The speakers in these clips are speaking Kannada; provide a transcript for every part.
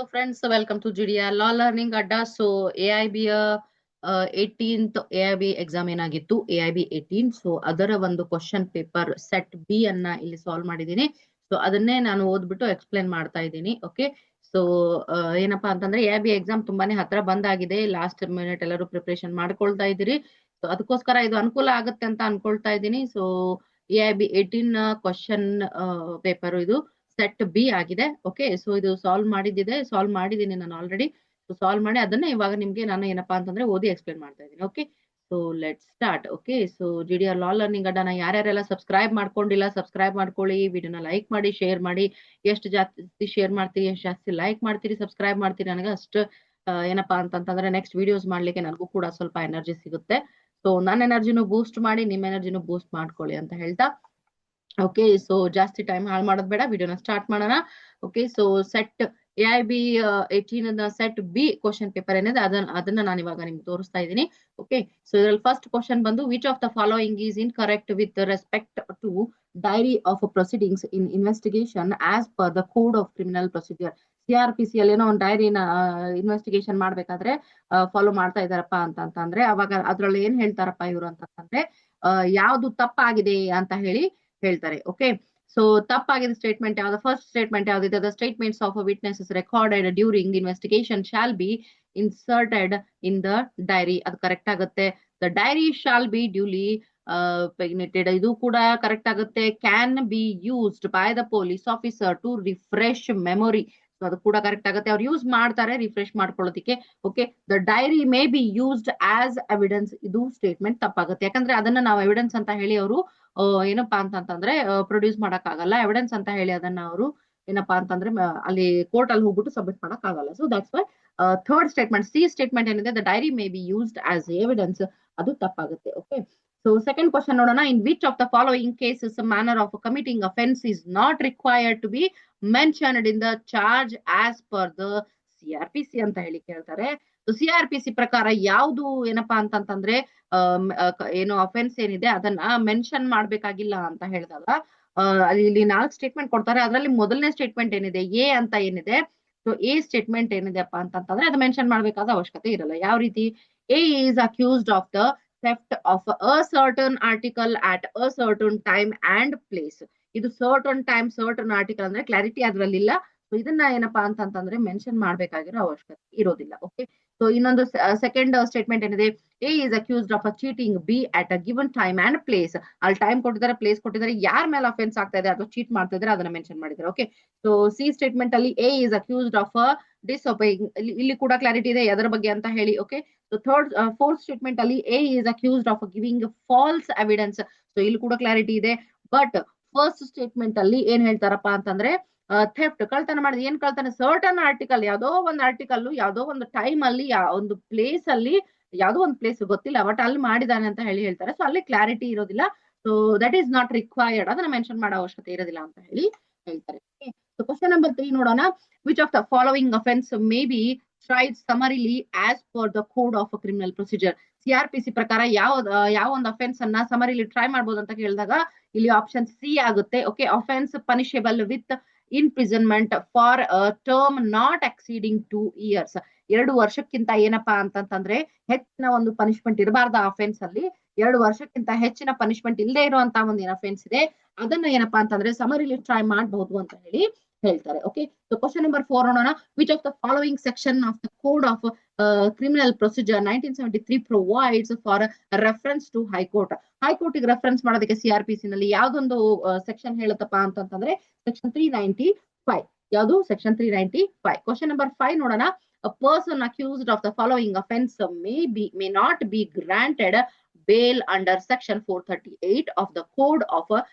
Hello friends, welcome to GDR Law Learning Adda. So AIB 18th AIB exam ಏನಾಗಿತ್ತು AIB 18. ಸೊ ಅದರ ಒಂದು ಕ್ವಶನ್ ಪೇಪರ್ ಸೆಟ್ ಬಿ ಅನ್ನ ಇಲ್ಲಿ ಸಾಲ್ವ್ ಮಾಡಿದ್ದೀನಿ. ಸೊ ಅದನ್ನೇ ನಾನು ಓದ್ಬಿಟ್ಟು ಎಕ್ಸ್ಪ್ಲೇನ್ ಮಾಡ್ತಾ ಇದ್ದೀನಿ. ಓಕೆ, ಸೊ ಏನಪ್ಪಾ ಅಂತಂದ್ರೆ AIB ಎಕ್ಸಾಮ್ ತುಂಬಾನೇ ಹತ್ರ ಬಂದಾಗಿದೆ. ಲಾಸ್ಟ್ ಮಿನಿಟ್ ಎಲ್ಲರೂ ಪ್ರಿಪರೇಷನ್ ಮಾಡ್ಕೊಳ್ತಾ ಇದ್ದೀರಿ. ಸೊ ಅದಕ್ಕೋಸ್ಕರ ಇದು ಅನುಕೂಲ ಆಗುತ್ತೆ ಅಂತ ಅನ್ಕೊಳ್ತಾ ಇದ್ದೀನಿ. ಸೊ AIB 18 ಕ್ವಶನ್ ಪೇಪರ್ ಇದು ಸೆಟ್ ಬಿ ಆಗಿದೆ. ಓಕೆ, ಸೊ ಇದು ಸಾಲ್ವ್ ಮಾಡಿದ್ದೀನಿ ನಾನು ಆಲ್ರೆಡಿ. ಸೊ ಸಾಲ್ವ್ ಮಾಡಿ ಅದನ್ನ ಇವಾಗ ನಿಮ್ಗೆ ನಾನು ಏನಪ್ಪಾ ಅಂತಂದ್ರೆ ಓದಿ ಎಕ್ಸ್ಪ್ಲೇನ್ ಮಾಡ್ತಾ ಇದ್ದೀನಿ. Okay, so let start. Okay, so GDR ಲಾ ಲರ್ನಿಂಗ್ ಅಡ್ಡನ ಯಾರ್ಯಾರೆಲ್ಲ ಸಬ್ಸ್ಕ್ರೈಬ್ ಮಾಡ್ಕೊಂಡಿಲ್ಲ ಸಬ್ಸ್ಕ್ರೈಬ್ ಮಾಡ್ಕೊಳ್ಳಿ, ವಿಡಿಯೋನ ಲೈಕ್ ಮಾಡಿ, ಶೇರ್ ಮಾಡಿ. ಎಷ್ಟು ಜಾಸ್ತಿ ಶೇರ್ ಮಾಡ್ತೀರಿ, ಎಷ್ಟು ಜಾಸ್ತಿ ಲೈಕ್ ಮಾಡ್ತೀರಿ, ಸಬ್ಸ್ಕ್ರೈಬ್ ಮಾಡ್ತೀರಿ, ನನಗೆ ಅಷ್ಟು ಏನಪ್ಪಾ ಅಂತಂತಂದ್ರೆ ನೆಕ್ಸ್ಟ್ ವಿಡಿಯೋಸ್ ಮಾಡ್ಲಿಕ್ಕೆ ನನಗೂ ಕೂಡ ಸ್ವಲ್ಪ ಎನರ್ಜಿ ಸಿಗುತ್ತೆ. ಸೊ ನನ್ನ ಎನರ್ಜಿನೂ ಬೂಸ್ಟ್ ಮಾಡಿ, ನಿಮ್ಮ ಎನರ್ಜಿನೂ ಬೂಸ್ಟ್ ಮಾಡ್ಕೊಳ್ಳಿ ಅಂತ ಹೇಳ್ತಾ, ಓಕೆ, ಸೊ ಜಾಸ್ತಿ ಟೈಮ್ ಹಾಳು ಮಾಡೋದು ಬೇಡ, ವಿಡಿಯೋನ ಸ್ಟಾರ್ಟ್ ಮಾಡೋಣ. Okay, so set AIB 18 set B question paper ಏನಿದೆ ಅದನ್ನ ನಾನು ಇವಾಗ ನಿಮ್ಗೆ ತೋರಿಸ್ತಾ ಇದ್ದೀನಿ. ಓಕೆ, ಸೊ ಇದರಲ್ಲಿ ಫಸ್ಟ್ ಕ್ವಶನ್ ಬಂದು which of the following is incorrect with respect to diary of proceedings in investigation as per the code of criminal procedure. CRPC ಅಲ್ಲಿ ಏನೋ ಒಂದು ಡೈರಿನ ಇನ್ವೆಸ್ಟಿಗೇಷನ್ ಮಾಡ್ಬೇಕಾದ್ರೆ ಫಾಲೋ ಮಾಡ್ತಾ ಇದಾರಪ್ಪ ಅಂತಂದ್ರೆ ಅವಾಗ ಅದ್ರಲ್ಲಿ ಏನ್ ಹೇಳ್ತಾರಪ್ಪ ಇವರು ಅಂತಂದ್ರೆ ಯಾವ್ದು ತಪ್ಪಾಗಿದೆ ಅಂತ ಹೇಳ್ತಾರೆ. ಓಕೆ, ಸೊ ತಪ್ಪಾಗಿದೆ ಸ್ಟೇಟ್ಮೆಂಟ್ ಯಾವ್ದು, ಫಸ್ಟ್ ಸ್ಟೇಟ್ಮೆಂಟ್ ಯಾವ್ದಿದೆ, the statements of witnesses recorded during investigation shall be inserted in the diary. ಅದು ಕರೆಕ್ಟ್ ಆಗುತ್ತೆ. The diary shall be duly paginated, ಇದು ಕೂಡ ಕರೆಕ್ಟ್ ಆಗುತ್ತೆ. Can be used by the police officer to refresh memory, so ಅದು ಕೂಡ ಕರೆಕ್ಟ್ ಆಗುತ್ತೆ. ಅವ್ರು ಯೂಸ್ ಮಾಡ್ತಾರೆ ರಿಫ್ರೆಶ್ ಮಾಡ್ಕೊಳ್ಳೋದಕ್ಕೆ. Okay, the diary may be used as evidence, ಇದು ಸ್ಟೇಟ್ಮೆಂಟ್ ತಪ್ಪಾಗುತ್ತೆ. ಯಾಕಂದ್ರೆ ಅದನ್ನ ನಾವು ಎವಿಡೆನ್ಸ್ ಅಂತ ಹೇಳಿ ಅವರು ಏನಪ್ಪಾ ಅಂತಂದ್ರೆ ಪ್ರೊಡ್ಯೂಸ್ ಮಾಡಕ್ ಆಗಲ್ಲ. ಎವಿಡೆನ್ಸ್ ಅಂತ ಹೇಳಿ ಅದನ್ನ ಅವರು ಏನಪ್ಪಾ ಅಂತಂದ್ರೆ ಅಲ್ಲಿ ಕೋರ್ಟ್ ಅಲ್ಲಿ ಹೋಗ್ಬಿಟ್ಟು ಸಬ್ಮಿಟ್ ಮಾಡಕ್ ಆಗಲ್ಲ. So that's why third statement, C statement ಏನಿದೆ, the diary may be used as evidence, ಅದು ತಪ್ಪಾಗುತ್ತೆ. ಓಕೆ, ಸೊ ಸೆಕೆಂಡ್ ಕ್ವಶನ್ ನೋಡೋಣ. In which of the following cases manner of committing offence is not required to be mentioned in the charge as per the CRPC ಅಂತ ಹೇಳಿ ಕೇಳ್ತಾರೆ. CRPC ಪ್ರಕಾರ ಯಾವುದು ಏನಪ್ಪಾ ಅಂತಂದ್ರೆ ಏನು ಅಫೆನ್ಸ್ ಏನಿದೆ ಅದನ್ನ ಮೆನ್ಷನ್ ಮಾಡ್ಬೇಕಾಗಿಲ್ಲ ಅಂತ ಹೇಳಿದಾಗ ಅಲ್ಲಿ ಇಲ್ಲಿ 4 ಸ್ಟೇಟ್ಮೆಂಟ್ ಕೊಡ್ತಾರೆ. ಅದರಲ್ಲಿ ಮೊದಲನೇ ಸ್ಟೇಟ್ಮೆಂಟ್ ಏನಿದೆ ಎ ಅಂತ ಏನಿದೆ, ಸೊ ಎ ಸ್ಟೇಟ್ಮೆಂಟ್ ಏನಿದೆಪ್ಪ ಅಂತಂದ್ರೆ ಅದು ಮೆನ್ಷನ್ ಮಾಡ್ಬೇಕಾದ ಅವಶ್ಯಕತೆ ಇರಲ್ಲ. ಯಾವ ರೀತಿ, A is accused of the theft of a certain article at a certain time and place. ಇದು ಸರ್ಟನ್ ಟೈಮ್ ಸರ್ಟನ್ ಆರ್ಟಿಕಲ್ ಅಂದ್ರೆ ಕ್ಲಾರಿಟಿ ಅದ್ರಲ್ಲಿ ಇಲ್ಲ. ಸೊ ಇದನ್ನ ಏನಪ್ಪಾ ಅಂತಂದ್ರೆ ಮೆನ್ಷನ್ ಮಾಡ್ಬೇಕಾಗಿರೋ ಅವಶ್ಯಕತೆ ಇರೋದಿಲ್ಲ. ಓಕೆ, ಸೊ ಇನ್ನೊಂದು ಸೆಕೆಂಡ್ ಸ್ಟೇಟ್ಮೆಂಟ್ ಏನಿದೆ, A is accused of a cheating be at a given time and place. ಅಲ್ಲಿ ಟೈಮ್ ಕೊಟ್ಟಿದ್ದಾರೆ, ಪ್ಲೇಸ್ ಕೊಟ್ಟಿದ್ದಾರೆ, ಯಾರ ಮೇಲೆ ಅಫೆನ್ಸ್ ಆಗ್ತಾ ಇದೆ ಅಥವಾ ಚೀಟ್ ಮಾಡ್ತಾ ಇದ್ದಾರೆ ಅದನ್ನ ಮೆನ್ಷನ್ ಮಾಡಿದ್ದಾರೆ. ಓಕೆ, ಸೊ ಸಿ ಸ್ಟೇಟ್ಮೆಂಟ್ ಅಲ್ಲಿ A is accused of disobeying, ಇಲ್ಲಿ ಕೂಡ ಕ್ಲಾರಿಟಿ ಇದೆ ಎದರ ಬಗ್ಗೆ ಅಂತ ಹೇಳಿ. ಓಕೆ, ಸೊ ಫೋರ್ತ್ ಸ್ಟೇಟ್ಮೆಂಟ್ ಅಲ್ಲಿ A is accused of giving false evidence, so ಇಲ್ಲಿ ಕೂಡ ಕ್ಲಾರಿಟಿ ಇದೆ. ಬಟ್ ಫಸ್ಟ್ ಸ್ಟೇಟ್ಮೆಂಟ್ ಅಲ್ಲಿ ಏನ್ ಹೇಳ್ತಾರಪ್ಪ ಅಂತಂದ್ರೆ ಥೆಫ್ಟ್, ಕಳ್ತನ ಮಾಡಿದ, ಏನ್ ಕಳ್ತನ, ಸರ್ಟನ್ ಆರ್ಟಿಕಲ್, ಯಾವ್ದೋ ಒಂದು ಆರ್ಟಿಕಲ್ ಯಾವ್ದೋ ಒಂದು ಟೈಮ್ ಅಲ್ಲಿ ಒಂದು ಪ್ಲೇಸ್ ಅಲ್ಲಿ ಯಾವ್ದೋ ಒಂದು ಪ್ಲೇಸ್ ಗೊತ್ತಿಲ್ಲ ಬಟ್ ಅಲ್ಲಿ ಮಾಡಿದಾನೆ ಅಂತ ಹೇಳ್ತಾರೆ. ಸೊ ಅಲ್ಲಿ ಕ್ಲಾರಿಟಿ ಇರೋದಿಲ್ಲ. So that is not required, ಅದನ್ನ ಮೆನ್ಷನ್ ಮಾಡೋ ಅವಶ್ಯಕತೆ ಇರೋದಿಲ್ಲ ಅಂತ ಹೇಳ್ತಾರೆ. ಸೊ ಕ್ವಶನ್ ನಂಬರ್ 3 ನೋಡೋಣ. Which of the following offence may be tried summarily as per the code of criminal procedure. CRPC ಪ್ರಕಾರ ಯಾವ ಒಂದು ಅಫೆನ್ಸ್ ಅನ್ನ ಸಮರಿಲಿ ಟ್ರೈ ಮಾಡಬಹುದು ಅಂತ ಕೇಳಿದಾಗ ಇಲ್ಲಿ ಆಪ್ಷನ್ ಸಿ ಆಗುತ್ತೆ. Okay, offence punishable with imprisonment for a term not exceeding 2 years. 2 ವರ್ಷಕ್ಕಿಂತ ಏನಪ್ಪಾ ಅಂತಂದ್ರೆ ಹೆಚ್ಚಿನ ಒಂದು ಪನಿಷ್ಮೆಂಟ್ ಇರಬಾರ್ದ ಅಫೆನ್ಸ್ ಅಲ್ಲಿ. 2 ವರ್ಷಕ್ಕಿಂತ ಹೆಚ್ಚಿನ ಪನಿಷ್ಮೆಂಟ್ ಇಲ್ಲದೆ ಇರುವಂತ ಒಂದು ಅಫೆನ್ಸ್ ಇದೆ, ಅದನ್ನ ಏನಪ್ಪಾ ಅಂತಂದ್ರೆ ಸಮರಿಲಿ ಟ್ರೈ ಮಾಡಬಹುದು ಅಂತ ಹೇಳ್ತಾರೆ. ಓಕೆ, ಸೊ ಕ್ವಶನ್ ನಂಬರ್ 4 ನೋಡೋಣ. Which of the following section of the code of criminal procedure 1973 provides for reference to high court. High court ಗೆ ರೆಫರೆನ್ಸ್ ಮಾಡೋದಕ್ಕೆ CRPC ನಲ್ಲಿ ಯಾವ್ದೊಂದು ಸೆಕ್ಷನ್ ಹೇಳುತ್ತಪ್ಪ ಅಂತಂದ್ರೆ ಸೆಕ್ಷನ್ 395. ಯಾವುದು, ಸೆಕ್ಷನ್ 395. ಕ್ವಶನ್ ನಂಬರ್ 5 ನೋಡೋಣ. A person accused of the following offense may not be granted bail under section 438 of the code of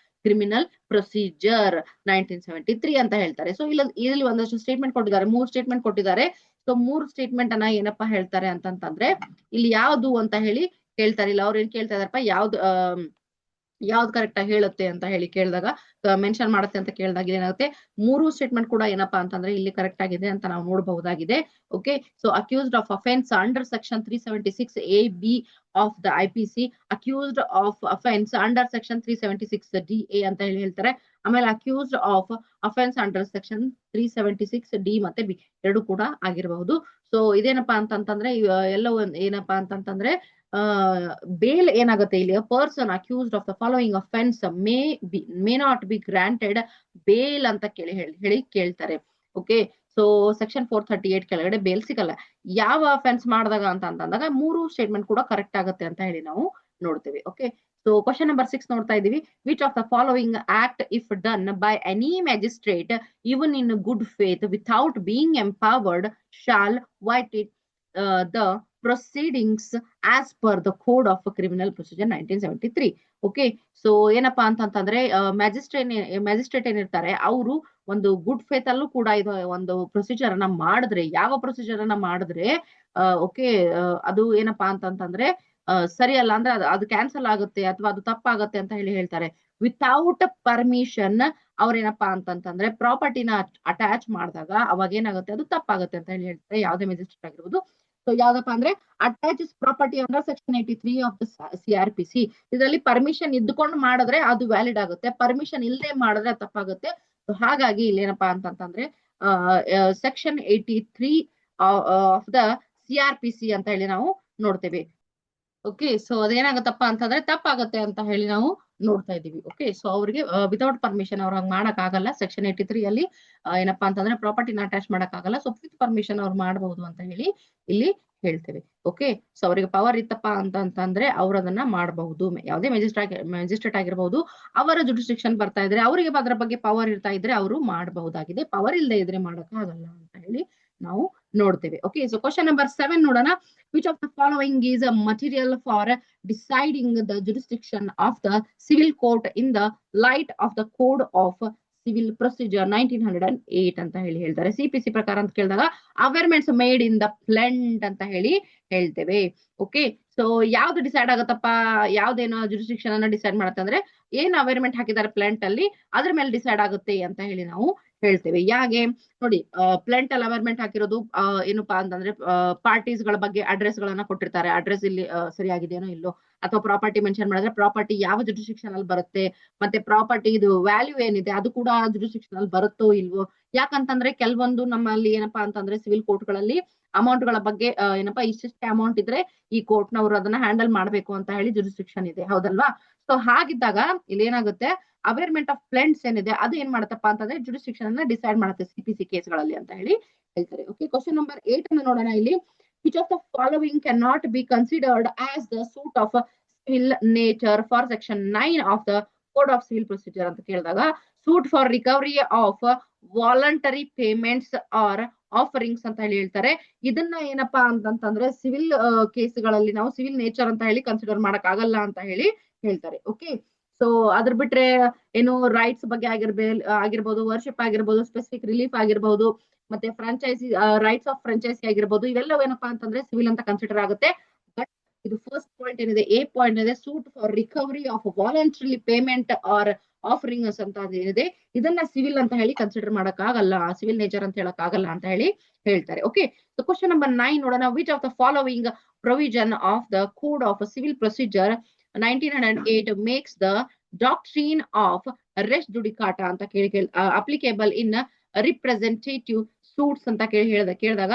criminal procedure 1973 ಅಂತ ಹೇಳ್ತಾರೆ. ಸೊ ಇಲ್ಲಿ ಒಂದಷ್ಟು ಸ್ಟೇಟ್ಮೆಂಟ್ ಕೊಟ್ಟಿದ್ದಾರೆ, 3 ಸ್ಟೇಟ್ಮೆಂಟ್ ಕೊಟ್ಟಿದ್ದಾರೆ. ಸೊ 3 ಸ್ಟೇಟ್ಮೆಂಟ್ ಅನ್ನ ಏನಪ್ಪಾ ಹೇಳ್ತಾರೆ ಅಂತಂದ್ರೆ ಇಲ್ಲಿ ಯಾವ್ದು ಅಂತ ಹೇಳ್ತಾರೆ. ಇಲ್ಲ ಅವ್ರು ಏನ್ ಕೇಳ್ತಾ ಇದಾರಪ್ಪ, ಯಾವ್ದು ಯಾವ್ದು ಕರೆಕ್ಟ್ ಆಗಿ ಹೇಳುತ್ತೆ ಅಂತ ಹೇಳಿ ಕೇಳಿದಾಗ, ಮೆನ್ಷನ್ ಮಾಡುತ್ತೆ ಅಂತ ಕೇಳಿದಾಗ ಏನಾಗುತ್ತೆ, 3 ಸ್ಟೇಟ್ಮೆಂಟ್ ಕೂಡ ಏನಪ್ಪಾ ಅಂತಂದ್ರೆ ಇಲ್ಲಿ ಕರೆಕ್ಟ್ ಆಗಿದೆ ಅಂತ ನಾವು ನೋಡಬಹುದಾಗಿದೆ. Okay, so accused of offence under section 376 A B of the IPC, accused of offence under section 376 D A ಅಂತ ಹೇಳಿ ಹೇಳ್ತಾರೆ. ಆಮೇಲೆ accused of offence under section 376 D ಮತ್ತೆ ಬಿ ಎರಡು ಕೂಡ ಆಗಿರಬಹುದು. ಸೊ ಇದೇನಪ್ಪಾ ಅಂತಂತಂದ್ರೆ ಎಲ್ಲವೂ ಏನಪ್ಪಾ ಅಂತಂತಂದ್ರೆ ಬೇಲ್ ಏನಾಗುತ್ತೆ ಇಲ್ಲಿ, person accused of the following offence may not be granted bail ಅಂತ ಹೇಳಿ ಕೇಳ್ತಾರೆ. ಓಕೆ, ಸೊ ಸೆಕ್ಷನ್ 438 ಕೆಳಗಡೆ ಬೇಲ್ ಸಿಗಲ್ಲ. ಯಾವ ಅಫೆನ್ಸ್ ಮಾಡಿದಾಗ ಅಂತ ಅಂತಂದಾಗ 3 ಸ್ಟೇಟ್ಮೆಂಟ್ ಕೂಡ ಕರೆಕ್ಟ್ ಆಗುತ್ತೆ ಅಂತ ಹೇಳಿ ನಾವು ನೋಡ್ತೇವೆ. ಓಕೆ, ಸೊ ಕ್ವಶನ್ ನಂಬರ್ 6 ನೋಡ್ತಾ ಇದೀವಿ. Which of the following act if done by any magistrate even in good faith without being empowered shall vitiate the proceedings as per the code of criminal procedure 1973. Okay, so ಏನಪ್ಪಾ ಅಂತಂತಂದ್ರೆ ಮ್ಯಾಜಿಸ್ಟ್ರೇಟ್ ಏನಿರ್ತಾರೆ ಅವರು ಒಂದು ಗುಡ್ ಫೇತ್ ಅಲ್ಲೂ ಕೂಡ ಇದು ಒಂದು ಪ್ರೊಸೀಜರ್ ಅನ್ನ ಮಾಡಿದ್ರೆ, ಯಾವ ಪ್ರೊಸೀಜರ್ ಅನ್ನ ಮಾಡಿದ್ರೆ ಓಕೆ ಅದು ಏನಪ್ಪಾ ಅಂತಂತಂದ್ರೆ ಸರಿ ಅಲ್ಲ ಅಂದ್ರೆ ಅದು ಕ್ಯಾನ್ಸಲ್ ಆಗುತ್ತೆ ಅಥವಾ ಅದು ತಪ್ಪಾಗುತ್ತೆ ಅಂತ ಹೇಳಿ ಹೇಳ್ತಾರೆ. ವಿತೌಟ್ ಪರ್ಮಿಷನ್ ಅವ್ರೇನಪ್ಪಾ ಅಂತಂತಂದ್ರೆ ಪ್ರಾಪರ್ಟಿನ ಅಟ್ಯಾಚ್ ಮಾಡಿದಾಗ ಅವಾಗ ಏನಾಗುತ್ತೆ, ಅದು ತಪ್ಪಾಗುತ್ತೆ ಅಂತ ಹೇಳಿ ಹೇಳ್ತಾರೆ, ಯಾವುದೇ ಮ್ಯಾಜಿಸ್ಟ್ರೇಟ್ ಆಗಿರ್ಬೋದು. ಸೊ ಯಾವ್ದಪ್ಪ ಅಂದ್ರೆ attaches property under section 83 of the CRPC. ಇದರಲ್ಲಿ ಪರ್ಮಿಷನ್ ಇದ್ದುಕೊಂಡು ಮಾಡಿದ್ರೆ ಅದು ವ್ಯಾಲಿಡ್ ಆಗುತ್ತೆ, ಪರ್ಮಿಷನ್ ಇಲ್ಲದೆ ಮಾಡಿದ್ರೆ ತಪ್ಪಾಗುತ್ತೆ. ಸೊ ಹಾಗಾಗಿ ಇಲ್ಲೇನಪ್ಪಾ ಅಂತಂತಂದ್ರೆ ಸೆಕ್ಷನ್ 83 ಆಫ್ ದ CRPC ಅಂತ ಹೇಳಿ ನಾವು ನೋಡ್ತೇವೆ. ಓಕೆ, ಸೊ ಅದೇನಾಗತ್ತಪ್ಪ ಅಂತಂದ್ರೆ ತಪ್ಪಾಗತ್ತೆ ಅಂತ ಹೇಳಿ ನಾವು ನೋಡ್ತಾ ಇದೀವಿ. ಓಕೆ, ಸೊ ಅವ್ರಿಗೆ ವಿತೌಟ್ ಪರ್ಮಿಷನ್ ಅವ್ರು ಹಂಗ್ ಮಾಡಕ್ ಆಗಲ್ಲ. ಸೆಕ್ಷನ್ 83 ಅಲ್ಲಿ ಏನಪ್ಪಾ ಅಂತಂದ್ರೆ ಪ್ರಾಪರ್ಟಿನ ಅಟ್ಯಾಚ್ ಮಾಡಕ್ ಆಗಲ್ಲ. ಸೊ ವಿತ್ ಪರ್ಮಿಷನ್ ಅವ್ರು ಮಾಡಬಹುದು ಅಂತ ಹೇಳಿ ಇಲ್ಲಿ ಹೇಳ್ತೇವೆ. ಓಕೆ, ಸೊ ಅವರಿಗೆ ಪವರ್ ಇತ್ತಪ್ಪ ಅಂತಂದ್ರೆ ಅವ್ರು ಅದನ್ನ ಮಾಡಬಹುದು. ಯಾವುದೇ ಮ್ಯಾಜಿಸ್ಟ್ರೇಟ್ ಆಗಿರಬಹುದು, ಅವರ ಜುಡಿಸ್ಟಿಕ್ಷನ್ ಬರ್ತಾ ಇದ್ರೆ ಅವರಿಗೆ ಅದ್ರ ಬಗ್ಗೆ ಪವರ್ ಇರ್ತಾ ಇದ್ರೆ ಅವರು ಮಾಡಬಹುದಾಗಿದೆ. ಪವರ್ ಇಲ್ಲದೆ ಇದ್ರೆ ಮಾಡಕ್ ಆಗಲ್ಲ ಅಂತ ಹೇಳಿ ನಾವು ನೋಡ್ತೇವೆ. ಓಕೆ, ಸೊ ಕ್ವಶನ್ ನಂಬರ್ 7 ನೋಡೋಣ. Which of the following is a material for deciding the jurisdiction of the civil court in the light of the Code of Civil Procedure 1908 ಅಂತ ಹೇಳಿ ಹೇಳ್ತಾರೆ. CPC ಪ್ರಕಾರ ಅಂತ ಕೇಳಿದಾಗ ಅವೇರ್ಮೆಂಟ್ಸ್ ಮೇಡ್ ಇನ್ ದ ಪ್ಲೆಂಟ್ ಅಂತ ಹೇಳಿ ಹೇಳ್ತೇವೆ. ಓಕೆ, ಸೊ ಯಾವ್ದು ಡಿಸೈಡ್ ಆಗತ್ತಪ್ಪ, ಯಾವ್ದೇನೋ ಜುರಿಸ್ಡಿಕ್ಷನ್ ಅನ್ನ ಡಿಸೈಡ್ ಮಾಡತ್ತೆ ಅಂದ್ರೆ ಏನ್ ಅವೇರ್ಮೆಂಟ್ ಹಾಕಿದ್ದಾರೆ ಪ್ಲೆಂಟ್ ಅಲ್ಲಿ ಅದ್ರ ಮೇಲೆ ಡಿಸೈಡ್ ಆಗುತ್ತೆ ಅಂತ ಹೇಳಿ ನಾವು ಹೇಳ್ತೇವೆ. ಯಾಕೆ ನೋಡಿ, ಪ್ಲೆಂಟ್ ಅಲ್ಲಿ ಅವೇರ್ಮೆಂಟ್ ಹಾಕಿರೋದು ಏನಪ್ಪಾ ಅಂತಂದ್ರೆ ಪಾರ್ಟೀಸ್ ಗಳ ಬಗ್ಗೆ ಅಡ್ರೆಸ್ ಗಳನ್ನ ಕೊಟ್ಟಿರ್ತಾರೆ. ಅಡ್ರೆಸ್ ಇಲ್ಲಿ ಸರಿಯಾಗಿದೆಯೋ ಇಲ್ಲೋ, ಅಥವಾ ಪ್ರಾಪರ್ಟಿ ಮೆನ್ಷನ್ ಮಾಡಿದ್ರೆ ಪ್ರಾಪರ್ಟಿ ಯಾವ ಜುರಿಸ್ಡಿಕ್ಷನ್ ಅಲ್ಲಿ ಬರುತ್ತೆ, ಮತ್ತೆ ಪ್ರಾಪರ್ಟಿ ಇದು ವ್ಯಾಲ್ಯೂ ಏನಿದೆ ಅದು ಕೂಡ ಜುರಿಸ್ಡಿಕ್ಷನ್ ಅಲ್ಲಿ ಬರುತ್ತೋ ಇಲ್ವೋ. ಯಾಕಂತಂದ್ರೆ ಕೆಲವೊಂದು ನಮ್ಮಲ್ಲಿ ಏನಪ್ಪಾ ಅಂತಂದ್ರೆ ಸಿವಿಲ್ ಕೋರ್ಟ್ ಗಳಲ್ಲಿ ಅಮೌಂಟ್ ಗಳ ಬಗ್ಗೆ ಏನಪ್ಪಾ ಇಷ್ಟೇ ಅಮೌಂಟ್ ಇದ್ರೆ ಈ ಕೋರ್ಟ್ ನವರು ಅದನ್ನ ಹ್ಯಾಂಡಲ್ ಮಾಡ್ಬೇಕು ಅಂತ ಹೇಳಿ ಜುರಿಸ್ಡಿಕ್ಷನ್ ಇದೆ, ಹೌದಲ್ವಾ. ಸೊ ಹಾಗಿದ್ದಾಗ ಇಲ್ಲಿ ಏನಾಗುತ್ತೆ, ಅವೇರ್ಮೆಂಟ್ ಆಫ್ ಪ್ಲೆಂಟ್ಸ್ ಏನಿದೆ ಅದು ಏನ್ ಮಾಡತ್ತಪ್ಪ ಅಂತಂದ್ರೆ ಜುರಿಸ್ಡಿಕ್ಷನ್ ಅನ್ನ ಡಿಸೈಡ್ ಮಾಡುತ್ತೆ CPC ಕೇಸ್ಗಳಲ್ಲಿ ಅಂತ ಹೇಳಿ ಹೇಳ್ತಾರೆ. ಓಕೆ, ಕ್ವಶನ್ ನಂಬರ್ 8 ಅನ್ನು ನೋಡೋಣ ಇಲ್ಲಿ. Which of the following can not be considered as the suit of civil nature for section 9 of the code of civil procedure ಅಂತ ಕೇಳಿದಾಗ, suit for recovery of voluntary payments or offerings ಅಂತ ಹೇಳಿ ಹೇಳ್ತಾರೆ. ಇದನ್ನ ಏನಪ್ಪಾ ಅಂತಂತಂದ್ರೆ ಸಿವಿಲ್ ಕೇಸ್ಗಳಲ್ಲಿ ನಾವು ಸಿವಿಲ್ ನೇಚರ್ ಅಂತ ಹೇಳಿ ಕನ್ಸಿಡರ್ ಮಾಡಕ್ ಆಗಲ್ಲ ಅಂತ ಹೇಳಿ ಹೇಳ್ತಾರೆ. ಓಕೆ, ಸೊ ಅದ್ರ ಬಿಟ್ರೆ ಏನು ರೈಟ್ಸ್ ಬಗ್ಗೆ ಆಗಿರ್ಬೋದು, ವರ್ಷಿಪ್ ಆಗಿರ್ಬೋದು, ಸ್ಪೆಸಿಫಿಕ್ ರಿಲೀಫ್ ಆಗಿರ್ಬೋದು, ಮತ್ತೆ ಫ್ರಾಂಚೈಸಿ ರೈಟ್ಸ್ ಆಫ್ ಫ್ರಾಂಚೈಸಿ ಆಗಿರ್ಬೋದು, ಇವೆಲ್ಲವೂ ಏನಪ್ಪಾ ಅಂತಂದ್ರೆ ಸಿವಿಲ್ ಅಂತ ಕನ್ಸಿಡರ್ ಆಗುತ್ತೆ. ಬಟ್ ಇದು ಫಸ್ಟ್ ಪಾಯಿಂಟ್ ಏನಿದೆ, ಎ ಪಾಯಿಂಟ್ ಇದೆ, suit for recovery of voluntary payment or offerings ಅಂತ ಏನಿದೆ ಇದನ್ನ ಸಿವಿಲ್ ಅಂತ ಹೇಳಿ ಕನ್ಸಿಡರ್ ಮಾಡಕ್ ಆಗಲ್ಲ, ಸಿವಿಲ್ ನೇಚರ್ ಅಂತ ಹೇಳಕ್ ಆಗಲ್ಲ ಅಂತ ಹೇಳಿ ಹೇಳ್ತಾರೆ. ಓಕೆ, ಸೊ ಕ್ವಶನ್ ನಂಬರ್ 9 ನೋಡೋಣ. Which of the following provision of the code of civil procedure 1908 makes the doctrine of res judicata ಅಂತ ಅಪ್ಲಿಕೇಬಲ್ ಇನ್ ರಿಪ್ರೆಸೆಂಟೇಟಿವ್ ಸೂಟ್ಸ್ ಅಂತ ಕೇಳಿದಾಗ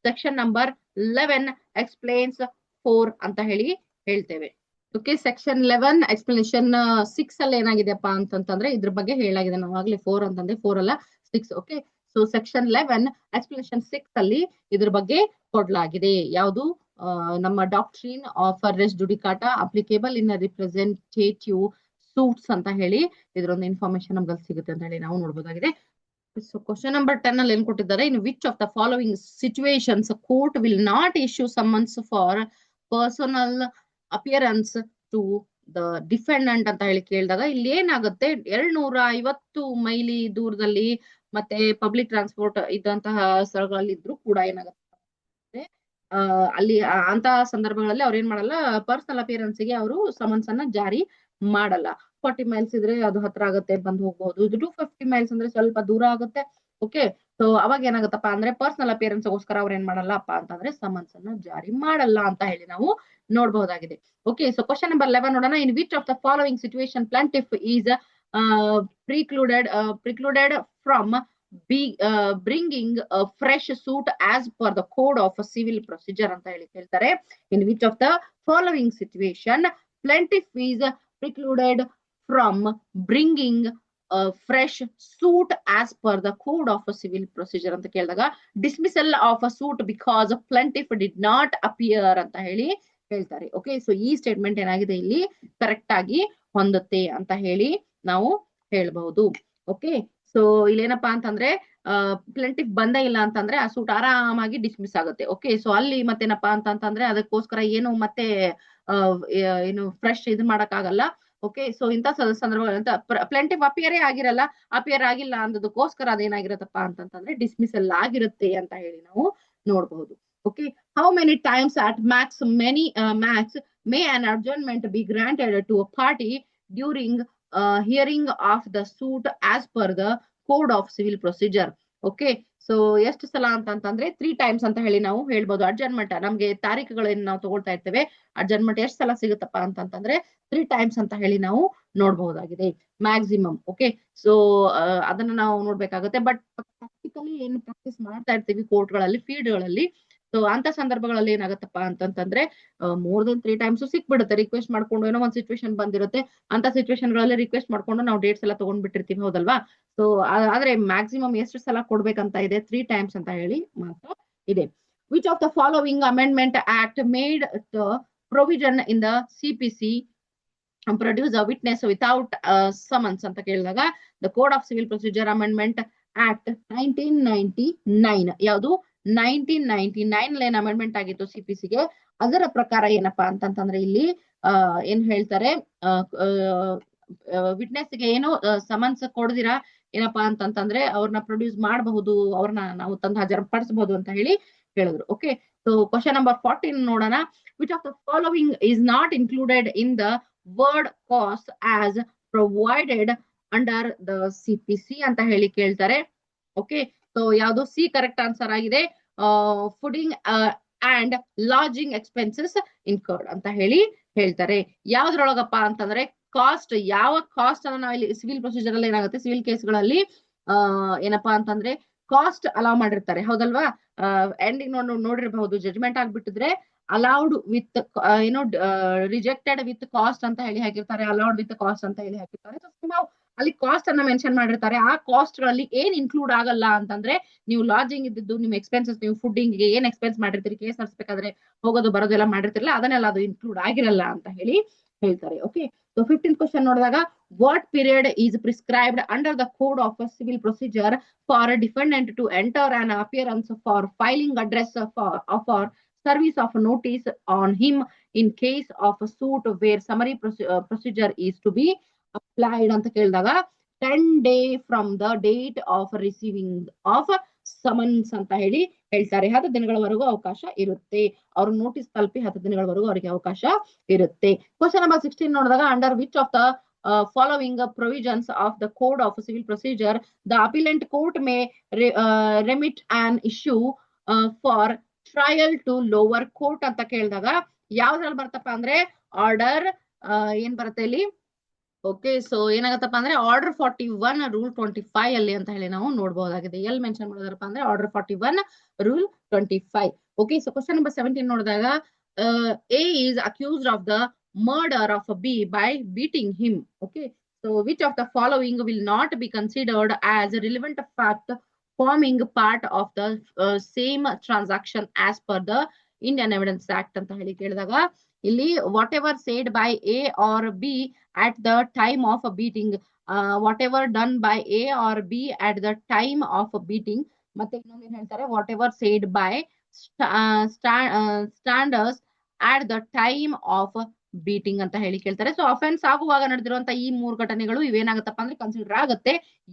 ಸೆಕ್ಷನ್ ನಂಬರ್ 11 ಎಕ್ಸ್ಪ್ಲೇನ್ಸ್ 4 ಅಂತ ಹೇಳಿ ಹೇಳ್ತೇವೆ. ಓಕೆ, ಸೆಕ್ಷನ್ 11 ಎಕ್ಸ್ಪ್ಲನೇಷನ್ 6 ಅಲ್ಲಿ ಏನಾಗಿದೆಪ್ಪ ಅಂತಂದ್ರೆ ಇದ್ರ ಬಗ್ಗೆ ಹೇಳಾಗಿದೆ. ನಾವಾಗ್ಲೇ 4 ಅಂತಂದ್ರೆ 4 ಅಲ್ಲ 6. ಓಕೆ, ಸೊ ಸೆಕ್ಷನ್ 11 ಎಕ್ಸ್ಪ್ಲನೇಷನ್ 6 ಅಲ್ಲಿ ಇದ್ರ ಬಗ್ಗೆ ಕೊಡ್ಲಾಗಿದೆ. ಯಾವುದು, ನಮ್ಮ doctrine of res judicata applicable in representative suits ಅಂತ ಹೇಳಿ ಇದ್ರೊಂದು ಇನ್ಫಾರ್ಮೇಶನ್ ನಮ್ಗೆ ಸಿಗುತ್ತೆ ಅಂತ ಹೇಳಿ ನಾವು ನೋಡಬಹುದಾಗಿದೆ. ಸೊ ಕ್ವಶನ್ ನಂಬರ್ 10 ಅಲ್ಲಿ ಏನ್ ಕೊಟ್ಟಿದ್ದಾರೆ, in which of the following situations court will not issue summons for personal appearance to the defendant ಅಂತ ಹೇಳಿ ಕೇಳಿದಾಗ ಇಲ್ಲಿ ಏನಾಗುತ್ತೆ, 250 ಮೈಲಿ ದೂರದಲ್ಲಿ ಮತ್ತೆ ಪಬ್ಲಿಕ್ ಟ್ರಾನ್ಸ್ಪೋರ್ಟ್ ಇದ್ದಂತಹ ಸ್ಥಳಗಳಲ್ಲಿ ಇದ್ರೂ ಕೂಡ ಏನಾಗುತ್ತೆ, ಅಲ್ಲಿ ಅಂತಹ ಸಂದರ್ಭಗಳಲ್ಲಿ ಅವ್ರು ಏನ್ ಮಾಡಲ್ಲ, ಪರ್ಸನಲ್ ಅಪಿಯರೆನ್ಸ್ ಗೆ ಅವರು ಸಮನ್ಸ್ ಅನ್ನ ಜಾರಿ ಮಾಡಲ್ಲ. 40 ಮೈಲ್ಸ್ ಇದ್ರೆ ಅದು ಹತ್ರ ಆಗುತ್ತೆ, ಬಂದು ಹೋಗ್ಬಹುದು. ಇದು 250 ಮೈಲ್ಸ್ ಅಂದ್ರೆ ಸ್ವಲ್ಪ ದೂರ ಆಗುತ್ತೆ. ಓಕೆ, ಸೊ ಅವಾಗ ಏನಾಗುತ್ತಪ್ಪ ಅಂದ್ರೆ ಪರ್ಸನಲ್ ಅಪಿಯರೆನ್ಸ್ ಗೋಸ್ಕರ ಅವ್ರು ಏನ್ ಮಾಡಲ್ಲಪ್ಪ ಅಂತಂದ್ರೆ ಸಮನ್ಸ್ ಅನ್ನ ಜಾರಿ ಮಾಡಲ್ಲ ಅಂತ ಹೇಳಿ ನಾವು ನೋಡಬಹುದಾಗಿದೆ. ಓಕೆ, ಸೊ ಕ್ವಶನ್ ನಂಬರ್ 11 ನೋಡೋಣ. In which of the following situation plaintiff is precluded from bringing a fresh suit as per the code of civil procedure ಅಂತ ಹೇಳಿ ಹೇಳ್ತಾರೆ. In which of the following situation plaintiff is precluded from bringing a fresh suit as per the code of civil procedure ಅಂತ ಕೇಳಿದಾಗ dismissal of a suit because plaintiff did not appear ಅಂತ ಹೇಳಿ ಹೇಳ್ತಾರೆ. ಓಕೆ, ಸೊ ಈ ಸ್ಟೇಟ್ಮೆಂಟ್ ಏನಾಗಿದೆ ಇಲ್ಲಿ ಕರೆಕ್ಟ್ ಆಗಿ ಹೊಂದುತ್ತೆ ಅಂತ ಹೇಳಿ ನಾವು ಹೇಳ್ಬಹುದು. ಓಕೆ, ಸೊ ಇಲ್ಲೇನಪ್ಪಾ ಅಂತಂದ್ರೆ ಪ್ಲೆಂಟಿಫ್ ಬಂದೇ ಇಲ್ಲ ಅಂತಂದ್ರೆ ಆ ಸೂಟ್ ಆರಾಮಾಗಿ ಡಿಸ್ಮಿಸ್ ಆಗುತ್ತೆ. ಓಕೆ, ಸೊ ಅಲ್ಲಿ ಮತ್ತೇನಪ್ಪಾ ಅಂತಂದ್ರೆ ಅದಕ್ಕೋಸ್ಕರ ಏನು ಮತ್ತೆ ಏನು ಫ್ರೆಶ್ ಇದು ಮಾಡಕ್ ಆಗಲ್ಲ. ಓಕೆ, ಸೊ ಇಂಥ ಸಂದರ್ಭಗಳಂತ ಪ್ಲೆಂಟಿಫ್ ಅಪಿಯರೇ ಅಪಿಯರ್ ಆಗಿಲ್ಲ ಅನ್ನೋದಕ್ಕೋಸ್ಕರ ಅದೇನಾಗಿರತ್ತಪ್ಪ ಅಂತಂದ್ರೆ ಡಿಸ್ಮಿಸಲ್ ಆಗಿರುತ್ತೆ ಅಂತ ಹೇಳಿ ನಾವು ನೋಡಬಹುದು. Okay, how many times at max may an adjournment be granted to a party during hearing of the suit as per the code of civil procedure? Okay, so ಎಷ್ಟು ಸಲ ಅಂತಂದ್ರೆ 3 times ಅಂತ ಹೇಳಿ ನಾವು ಹೇಳ್ಬೋದು. ಅಡ್ಜರ್ನ್ಮೆಂಟ್ ನಮ್ಗೆ ತಾರೀಖುಗಳೇನು ನಾವು ತಗೊಳ್ತಾ ಇರ್ತೇವೆ, ಅಡ್ಜರ್ನ್ಮೆಂಟ್ ಎಷ್ಟು ಸಲ ಸಿಗುತ್ತಪ್ಪ ಅಂತಂದ್ರೆ 3 times ಅಂತ ಹೇಳಿ ನಾವು ನೋಡಬಹುದಾಗಿದೆ ಮ್ಯಾಕ್ಸಿಮಮ್. ಓಕೆ, ಸೊ ಅದನ್ನ ನಾವು ನೋಡ್ಬೇಕಾಗುತ್ತೆ. ಬಟ್ ಪ್ರಾಕ್ಟಿಕಲಿ ಏನು ಪ್ರಾಕ್ಟೀಸ್ ಮಾಡ್ತಾ ಇರ್ತೀವಿ ಕೋರ್ಟ್ಗಳಲ್ಲಿ, ಫೀಲ್ಡ್ಗಳಲ್ಲಿ, ಸೊ ಅಂತ ಸಂದರ್ಭಗಳಲ್ಲಿ ಏನಾಗತ್ತಪ್ಪ ಅಂತಂದ್ರೆ ಮೋರ್ ದೆನ್ 3 times ಸಿಕ್ಬಿಡುತ್ತೆ. ರಿಕ್ವೆಸ್ಟ್ ಮಾಡ್ಕೊಂಡು ಏನೋ ಒಂದ್ ಸಿಚುವೇಶನ್ ಬಂದಿರುತ್ತೆ, ಅಂತ ಸಿಚುವೇಶನ್ ಗಳಲ್ಲಿ ರಿಕ್ವೆಸ್ಟ್ ಮಾಡ್ಕೊಂಡು ನಾವು ಡೇಟ್ಸ್ ಎಲ್ಲ ತಗೊಂಡ್ಬಿಟ್ಟಿರ್ತೀವಿ, ಹೌದಲ್ವಾ? ಸೊ ಆದ್ರೆ ಮ್ಯಾಕ್ಸಿಮಮ್ ಎಷ್ಟು ಸಲ ಕೊಡ್ಬೇಕಂತ ಇದೆ, 3 times ಅಂತ ಹೇಳಿ ಮಾತ್ರ ಇದೆ. Which of the following amendment act made the provision in the CPC produce a witness without summons ಅಂತ ಕೇಳಿದಾಗ the code of civil procedure amendment act 1999 ಯಾವುದು 1999 ಏನ್ ಅಮೆಂಡ್ಮೆಂಟ್ ಆಗಿತ್ತು CPCಗೆ, ಅದರ ಪ್ರಕಾರ ಏನಪ್ಪಾ ಅಂತಂದ್ರೆ ಇಲ್ಲಿ ಏನ್ ಹೇಳ್ತಾರೆ, ವಿಟ್ನೆಸ್ಗೆ ಏನು ಸಮನ್ಸ್ ಕೊಡದಿರಾ ಏನಪ್ಪಾ ಅಂತಂದ್ರೆ ಅವ್ರನ್ನ ಪ್ರೊಡ್ಯೂಸ್ ಮಾಡಬಹುದು, ಅವ್ರನ್ನ ನಾವು ತಂದು ಹಾಜರುಪಡಿಸಬಹುದು ಅಂತ ಹೇಳಿ ಹೇಳಿದ್ರು. ಓಕೆ, ಸೊ ಕ್ವಶನ್ ನಂಬರ್ 14 ನೋಡೋಣ. Which of the following is not included in the word cost as provided under the CPC ಅಂತ ಹೇಳಿ ಕೇಳ್ತಾರೆ. ಓಕೆ, ಸೊ ಯಾವುದು ಸಿ ಕರೆಕ್ಟ್ ಆನ್ಸರ್ ಆಗಿದೆ. ಫುಡಿಂಗ್ ಅಂಡ್ ಲಾಡ್ಜಿಂಗ್ ಎಕ್ಸ್ಪೆನ್ಸಸ್ ಇನ್ಕರ್ಡ್ ಅಂತ ಹೇಳಿ ಹೇಳ್ತಾರೆ. ಯಾವ್ದ್ರೊಳಗಪ್ಪ ಅಂತಂದ್ರೆ ಕಾಸ್ಟ್, ಯಾವ ಕಾಸ್ಟ್ ಅನ್ನ ನಾವು ಇಲ್ಲಿ ಸಿವಿಲ್ ಪ್ರೊಸೀಜರ್ ಅಲ್ಲಿ ಏನಾಗುತ್ತೆ, ಸಿವಿಲ್ ಕೇಸ್ಗಳಲ್ಲಿ ಏನಪ್ಪಾ ಅಂತಂದ್ರೆ ಕಾಸ್ಟ್ ಅಲೌ ಮಾಡಿರ್ತಾರೆ, ಹೌದಲ್ವಾ? ಎಂಡಿಂಗ್ ನೋಡಿರಬಹುದು, ಜಡ್ಜ್ಮೆಂಟ್ ಆಗ್ಬಿಟ್ಟಿದ್ರೆ ಅಲೌಡ್ ವಿತ್ ಏನೋ ರಿಜೆಕ್ಟೆಡ್ ವಿತ್ ಕಾಸ್ಟ್ ಅಂತ ಹೇಳಿ ಹಾಕಿರ್ತಾರೆ, ಅಲೌಡ್ ವಿತ್ ಕಾಸ್ಟ್ ಅಂತ ಹೇಳಿ ಹಾಕಿರ್ತಾರೆ. ನಾವು ಅಲ್ಲಿ ಕಾಸ್ಟ್ ಅನ್ನ ಮೆನ್ಷನ್ ಮಾಡಿರ್ತಾರೆ. ಆ ಕಾಸ್ಟ್ ಗಳಲ್ಲಿ ಏನ್ ಇನ್ಕ್ಲೂಡ್ ಆಗಲ್ಲ ಅಂತಂದ್ರೆ ನೀವು ಲಾಡ್ಜಿಂಗ್ ಇದ್ದು ನಿಮ್ಮ ಎಕ್ಸ್ಪೆನ್ಸಸ್, ನೀವು ಫುಡ್ಡಿಂಗ್ ಗೆ ಏನ್ ಎಕ್ಸ್ಪೆನ್ಸ್ ಮಾಡಿರ್ತೀರಿ, ಕೇಸ್ ನಡೆಸಬೇಕಾದ್ರೆ ಹೋಗೋದು ಬರೋದು ಎಲ್ಲ ಮಾಡಿರ್ತಿರಲ್ಲ, ಅದನ್ನೆಲ್ಲ ಅದು ಇನ್ಕ್ಲೂಡ್ ಆಗಿರಲ್ಲ ಅಂತ ಹೇಳಿ ಹೇಳ್ತಾರೆ. ಓಕೆ, ಸೊ 15th ಕ್ವಶನ್ ನೋಡಿದಾಗ what period is prescribed under the code of civil procedure for a defendant to enter an appearance for filing address for service of notice on him in case of a suit where summary procedure is to be applied ಅಂತ ಕೇಳಿದಾಗ 10 days from the date of receiving of summons ಅಂತ ಹೇಳಿ ಹೇಳ್ತಾರೆ. 10 ದಿನಗಳವರೆಗೂ ಅವಕಾಶ ಇರುತ್ತೆ. ಅವ್ರ ನೋಟಿಸ್ ತಲುಪಿ 10 ದಿನಗಳವರೆಗೂ ಅವರಿಗೆ ಅವಕಾಶ ಇರುತ್ತೆ. ಕ್ವಶನ್ ನಂಬರ್ 16 ನೋಡಿದಾಗ under which of the following provisions of the code of civil procedure the appellant court may remit an issue for trial to lower court ಅಂತ ಕೇಳಿದಾಗ ಯಾವ್ದ್ರಲ್ಲಿ ಬರ್ತಪ್ಪ ಅಂದ್ರೆ ಆರ್ಡರ್ ಏನ್ ಬರುತ್ತೆ ಇಲ್ಲಿ. ಓಕೆ, ಸೊ ಏನಾಗತ್ತಪ್ಪ ಅಂದ್ರೆ ಆರ್ಡರ್ 41 ರೂಲ್ 25 ಅಲ್ಲಿ ಅಂತ ಹೇಳಿ ನಾವು ನೋಡಬಹುದಾಗಿದೆ. ಎಲ್ಲಿ ಮೆನ್ಷನ್ ಮಾಡಿದಾರಪ್ಪ ಅಂದ್ರೆ order 41 rule 25. Okay, so question number 17 ನೋಡಿದಾಗ A is accused of the murder of B by beating him. Okay, so which of the following will not be considered as a relevant fact forming part of the same transaction as per the Indian Evidence Act ಅಂತ ಹೇಳಿ ಕೇಳಿದಾಗ ಇಲ್ಲಿ what ever said by A or B at the time of a beating, whatever done by A or B at the time of a beating, ಮತ್ತೆ ಇನ್ನೊಂದು ಏನ್ ಹೇಳ್ತಾರೆ whatever said by standers at the time of beating ಅಂತ ಹೇಳಿ ಕೇಳ್ತಾರೆ. ಸೊ ಅಫೆನ್ಸ್ ಆಗುವಾಗ ನಡೆದಿರುವಂತ ಈ 3 ಘಟನೆಗಳು ಇವೇನಾಗತ್ತಪ್ಪ ಅಂದ್ರೆ ಕನ್ಸಿಡರ್ ಆಗುತ್ತೆ.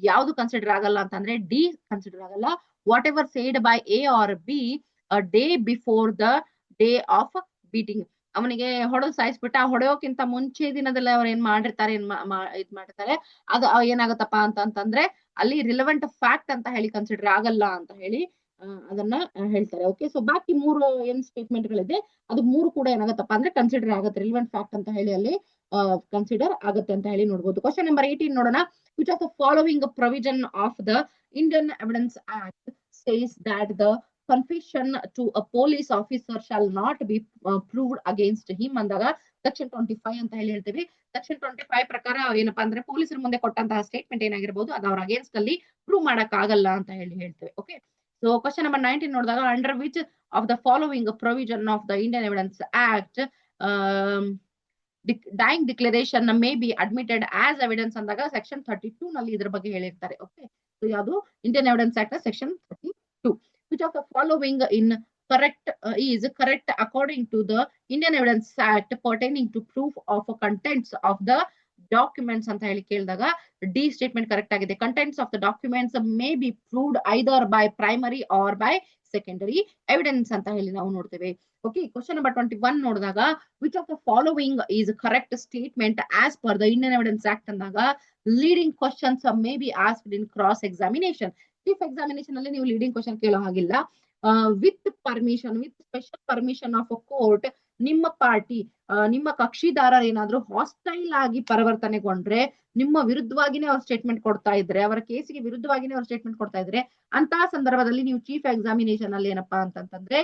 ಯಾವ್ದು ಕನ್ಸಿಡರ್ ಆಗಲ್ಲ ಅಂತಂದ್ರೆ ಡಿ ಕನ್ಸಿಡರ್ ಆಗಲ್ಲ. What ever said by A or B a day before the day of beating. ಅವನಿಗೆ ಹೊಡೆದು ಸಾಯಿಸ್ಬಿಟ್ಟ. ಹೊಡೆಯೋಕ್ಕಿಂತ ಮುಂಚೆ ದಿನದಲ್ಲಿ ಅವ್ರು ಏನ್ ಮಾಡಿರ್ತಾರೆ ಇದ್ ಮಾಡಿರ್ತಾರೆ ಅದು ಏನಾಗತ್ತಪ್ಪ ಅಂತಂದ್ರೆ ಅಲ್ಲಿ ರಿಲೆವೆಂಟ್ ಫ್ಯಾಕ್ಟ್ ಅಂತ ಹೇಳಿ ಕನ್ಸಿಡರ್ ಆಗಲ್ಲ ಅಂತ ಹೇಳಿ ಅದನ್ನ ಹೇಳ್ತಾರೆ. ಓಕೆ, ಸೊ ಬಾಕಿ 3 ಏನ್ ಸ್ಟೇಟ್ಮೆಂಟ್ ಗಳಿದೆ ಅದು 3 ಕೂಡ ಏನಾಗತ್ತಪ್ಪ ಅಂದ್ರೆ ಕನ್ಸಿಡರ್ ಆಗುತ್ತೆ, ರಿಲೆವೆಂಟ್ ಫ್ಯಾಕ್ಟ್ ಅಂತ ಹೇಳಿ ಅಲ್ಲಿ ಕನ್ಸಿಡರ್ ಆಗುತ್ತೆ ಅಂತ ಹೇಳಿ ನೋಡ್ಬೋದು. ಕ್ವಶನ್ ನಂಬರ್ 18 ನೋಡೋಣ. Which of the following provision of the Indian evidence act says that the confession to a police officer shall not be proved against him ಅಂದಾಗ ಸೆಕ್ಷನ್ 25 ಅಂತ ಹೇಳಿ ಹೇಳ್ತೀವಿ. ಸೆಕ್ಷನ್ 25 ಪ್ರಕಾರ ಏನಪ್ಪಾ ಅಂದ್ರೆ ಪೊಲೀಸರ ಮುಂದೆ ಕೊಟ್ಟಂತಹ ಸ್ಟೇಟ್ಮೆಂಟ್ ಏನಾಗಿರ್ಬೋದು ಅದು ಅವ್ರ ಅಗೇನ್ಸ್ಟ್ ಅಲ್ಲಿ ಪ್ರೂವ್ ಮಾಡಕ್ ಆಗಲ್ಲ ಅಂತ ಹೇಳಿ ಹೇಳ್ತೇವೆ. ಓಕೆ, ಸೊ ಕ್ವಶನ್ ನಂಬರ್ 19 ನೋಡಿದಾಗ under which of the following provision of the Indian evidence Act dying declaration may be admitted as evidence ಅಂದಾಗ ಸೆಕ್ಷನ್ 32 ನಲ್ಲಿ ಇದ್ರ ಬಗ್ಗೆ ಹೇಳಿರ್ತಾರೆ. ಓಕೆ, ಸೊ ಯಾವುದು Indian evidence Act section 32. Which of the following is correct according to the Indian Evidence Act pertaining to proof of contents of the documents ಅಂತ ಹೇಳಿ ಕೇಳಿದಾಗ ಡಿ ಸ್ಟೇಟ್ಮೆಂಟ್ ಕರೆಕ್ಟ್ ಆಗಿದೆ. Contents of the documents may be proved either by primary or by secondary evidence ಅಂತ ಹೇಳಿ ನಾವು ನೋಡ್ತೇವೆ. ಓಕೆ, ಕ್ವಶನ್ ನಂಬರ್ 21 ನೋಡಿದಾಗ which of the following is correct statement as per the Indian evidence act ಅಂದಾಗ leading questions may be asked in cross examination. Chief examination ಅಲ್ಲಿ ನೀವು ಲೀಡಿಂಗ್ ಕ್ವಶನ್ ಕೇಳೋ ಹಾಗಿಲ್ಲ. With permission, with special permission of a court, ನಿಮ್ಮ ಪಾರ್ಟಿ ನಿಮ್ಮ ಕಕ್ಷಿದಾರರು ಏನಾದ್ರೂ ಹಾಸ್ಟೈಲ್ ಆಗಿ ಪರಿವರ್ತನೆಗೊಂಡ್ರೆ, ನಿಮ್ಮ ವಿರುದ್ಧವಾಗಿನೇ ಅವ್ರ ಸ್ಟೇಟ್ಮೆಂಟ್ ಕೊಡ್ತಾ ಇದ್ರೆ, ಅವರ ಕೇಸಿಗೆ ವಿರುದ್ಧವಾಗಿನೇ ಅವ್ರ ಸ್ಟೇಟ್ಮೆಂಟ್ ಕೊಡ್ತಾ ಇದ್ರೆ, ಅಂತಹ ಸಂದರ್ಭದಲ್ಲಿ ನೀವು ಚೀಫ್ ಎಕ್ಸಾಮಿನೇಷನ್ ಅಲ್ಲಿ ಏನಪ್ಪಾ ಅಂತಂದ್ರೆ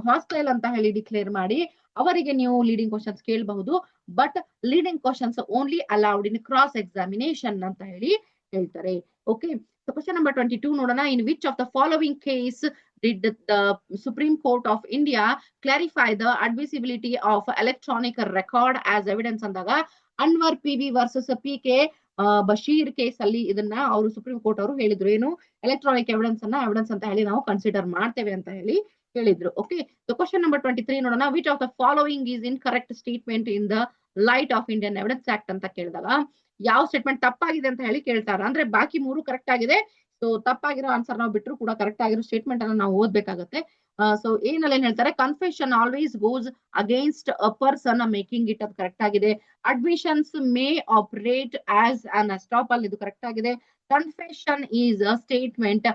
ಹಾಸ್ಟೈಲ್ ಅಂತ ಹೇಳಿ ಡಿಕ್ಲೇರ್ ಮಾಡಿ ಅವರಿಗೆ ನೀವು ಲೀಡಿಂಗ್ ಕ್ವಶನ್ಸ್ ಕೇಳಬಹುದು. But leading questions only allowed in cross examination ಅಂತ ಹೇಳಿ ಹೇಳ್ತಾರೆ. ಓಕೆ, so question number 22 ನೋಡೋಣ. In which of the following case did the Supreme Court of India clarify the admissibility of electronic record as evidence ಅಂದಾಗ Anvar PV versus PK Basheer case ಅಲ್ಲಿ ಇದನ್ನ ಅವರು ಸುಪ್ರೀಂ ಕೋರ್ಟ್ ಅವರು ಹೇಳಿದ್ರು, ಏನು ಎಲೆಕ್ಟ್ರಾನಿಕ್ ಎವಿಡೆನ್ಸ್ ಅಂತ ಹೇಳಿ ನಾವು ಕನ್ಸಿಡರ್ ಮಾಡ್ತೇವೆ ಅಂತ ಹೇಳಿ ಹೇಳಿದ್ರು. ಓಕೆ, ಸೊ ಕ್ವಶನ್ ನಂಬರ್ 23 ನೋಡೋಣ. Which of the following is in correct statement in the light of Indian evidence act ಅಂತ ಕೇಳಿದಾಗ ಯಾವ ಸ್ಟೇಟ್ಮೆಂಟ್ ತಪ್ಪಾಗಿದೆ ಅಂತ ಹೇಳಿ ಕೇಳ್ತಾರ. ಅಂದ್ರೆ ಬಾಕಿ 3 ಕರೆಕ್ಟ್ ಆಗಿದೆ, ಸೊ ತಪ್ಪಾಗಿರೋ ಆನ್ಸರ್ ನಾವು ಬಿಟ್ಟರು ಕೂಡ ಕರೆಕ್ಟ್ ಆಗಿರೋ ಸ್ಟೇಟ್ಮೆಂಟ್ ಅನ್ನ ನಾವು ಓದ್ಬೇಕಾಗುತ್ತೆ. ಸೊ ಏನಲ್ಲಿ ಏನ್ ಹೇಳ್ತಾರೆ, confession always goes against a person making it, ಅದು ಕರೆಕ್ಟ್ ಆಗಿದೆ. Admissions may operate as an estoppel, ಇದು ಕರೆಕ್ಟ್ ಆಗಿದೆ. Confession is a statement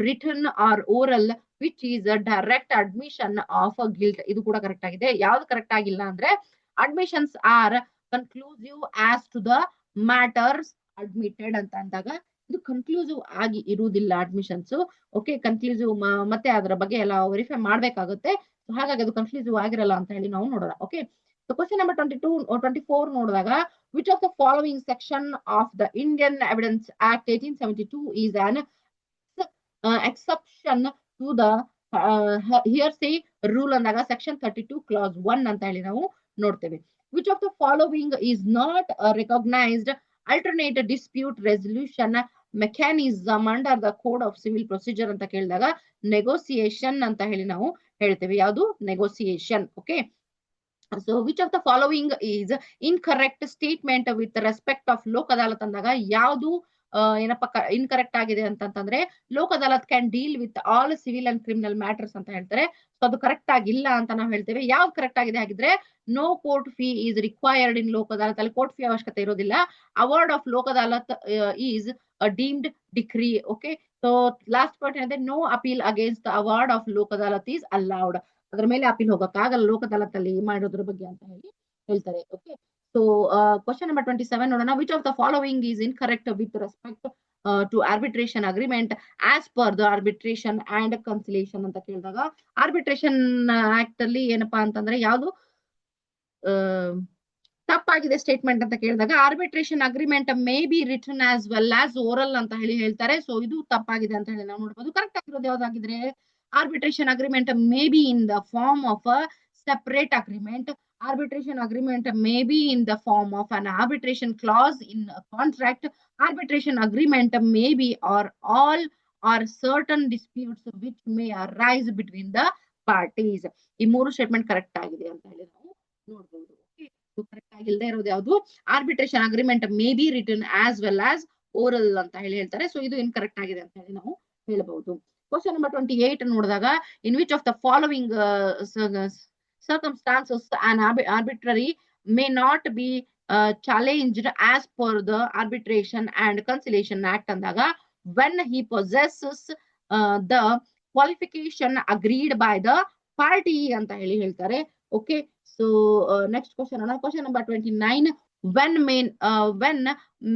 written or oral which is a direct admission of a guilt, ಇದು ಕೂಡ ಕರೆಕ್ಟ್ ಆಗಿದೆ. ಯಾವ್ದು ಕರೆಕ್ಟ್ ಆಗಿಲ್ಲ ಅಂದ್ರೆ admissions are conclusive as to the matters admitted ಅಂತ ಅಂದಾಗ ಇದು ಕನ್ಕ್ಲೂಸಿವ್ ಆಗಿ ಇರುವುದಿಲ್ಲ ಅಡ್ಮಿಷನ್ಸ್. ಓಕೆ, ಕನ್ಕ್ಲೂಸಿವ್ ಮತ್ತೆ ಅದರ ಬಗ್ಗೆ ಎಲ್ಲ ವೆರಿಫೈ ಮಾಡ್ಬೇಕಾಗುತ್ತೆ, ಹಾಗಾಗಿ ಅದು ಕನ್ಕ್ಲೂಸಿವ್ ಆಗಿರಲ್ಲ ಅಂತ ಹೇಳಿ ನಾವು ನೋಡೋಣ. ಓಕೆ, ಸೊ ಕ್ವಶನ್ ನಂಬರ್ 24 ನೋಡಿದಾಗ which of the following section of the Indian evidence act 1872 is an exception to the hearsay rule ಅಂದಾಗ ಸೆಕ್ಷನ್ 32 ಕ್ಲಾಸ್ 1 ಅಂತ ಹೇಳಿ ನಾವು ನೋಡ್ತೇವೆ. Which of the following is not a recognized alternate dispute resolution mechanism under the code of civil procedure ಅಂತ ಕೇಳಿದಾಗ ನೆಗೋಸಿಯೇಷನ್ ಅಂತ ಹೇಳಿ ನಾವು ಹೇಳ್ತೇವೆ. ಯಾವುದು negotiation. Okay, so which of the following is incorrect statement with respect of Lok Adalat ಅಂದಾಗ ಯಾವುದು ಏನಪ್ಪ ಇನ್ಕರೆಕ್ಟ್ ಆಗಿದೆ ಅಂತಂದ್ರೆ Lok Adalat can deal with all civil and criminal matters ಅಂತ ಹೇಳ್ತಾರೆ. ಸೊ ಅದು ಕರೆಕ್ಟ್ ಆಗಿಲ್ಲ ಅಂತ ನಾವು ಹೇಳ್ತೇವೆ. ಯಾವ್ದು ಕರೆಕ್ಟ್ ಆಗಿದೆ ಆಗಿದ್ರೆ no court fee is required in Lok Adalat, ಅಲ್ಲಿ ಕೋರ್ಟ್ ಫೀ ಅವಶ್ಯಕತೆ ಇರೋದಿಲ್ಲ. Award of Lok Adalat is deemed decree. Okay, so last point ಏನಂದ್ರೆ no appeal against the award of Lok Adalat is allowed, ಅದ್ರ ಮೇಲೆ ಅಪೀಲ್ ಹೋಗಕ್ಕಾಗಲ್ಲ ಲೋಕ್ ಅದಾಲತ್ ಅಲ್ಲಿ ಮಾಡೋದ್ರ ಬಗ್ಗೆ ಅಂತ ಹೇಳಿ ಹೇಳ್ತಾರೆ. ಓಕೆ, so question number 27 ನೋಡೋಣ. which of the following is incorrect with respect to arbitration agreement as per the arbitration and conciliation ಅಂತ ಕೇಳಿದಾಗ arbitration act ಅಲ್ಲಿ ಏನಪ್ಪಾ ಅಂತಂದ್ರೆ ಯಾವುದು ತಪ್ಪಾಗಿದೆ ಸ್ಟೇಟ್ಮೆಂಟ್ ಅಂತ ಕೇಳಿದಾಗ arbitration agreement may be return as well as oral ಅಂತ ಹೇಳಿ ಹೇಳ್ತಾರೆ. ಸೊ ಇದು ತಪ್ಪಾಗಿದೆ ಅಂತ ಹೇಳಿ ನಾವು ನೋಡ್ಬೋದು. ಕರೆಕ್ಟ್ ಆಗಿರೋದು ಯಾವ್ದಾಗಿದ್ರೆ arbitration agreement may be in the form of a separate agreement. Arbitration agreement may be in the form of an arbitration clause in a contract. Arbitration agreement may be or all or certain disputes which may arise between the parties. ಈ 3 ಸ್ಟೇಟ್ಮೆಂಟ್ ಕರೆಕ್ಟ್ ಆಗಿದೆ ಅಂತ ಹೇಳಿ ನಾವು ನೋಡಬಹುದು. ಕರೆಕ್ಟ್ ಆಗಿಲ್ಲದೆ ಇರೋದು ಯಾವುದು arbitration agreement may be return as well as oral ಅಂತ ಹೇಳಿ ಹೇಳ್ತಾರೆ. ಸೊ ಇದು ಇನ್ಕರೆಕ್ಟ್ ಆಗಿದೆ ಅಂತ ಹೇಳಿ ನಾವು ಹೇಳಬಹುದು. ಕ್ವಶನ್ ನಂಬರ್ 28 ನೋಡಿದಾಗ in which of the following circumstances and arbitrary may not be challenged as per the Arbitration and Conciliation Act ಅಂದಾಗ when he possesses the qualification agreed by the party ಅಂತ ಹೇಳ್ತಾರೆ. Okay, so next question number 29. When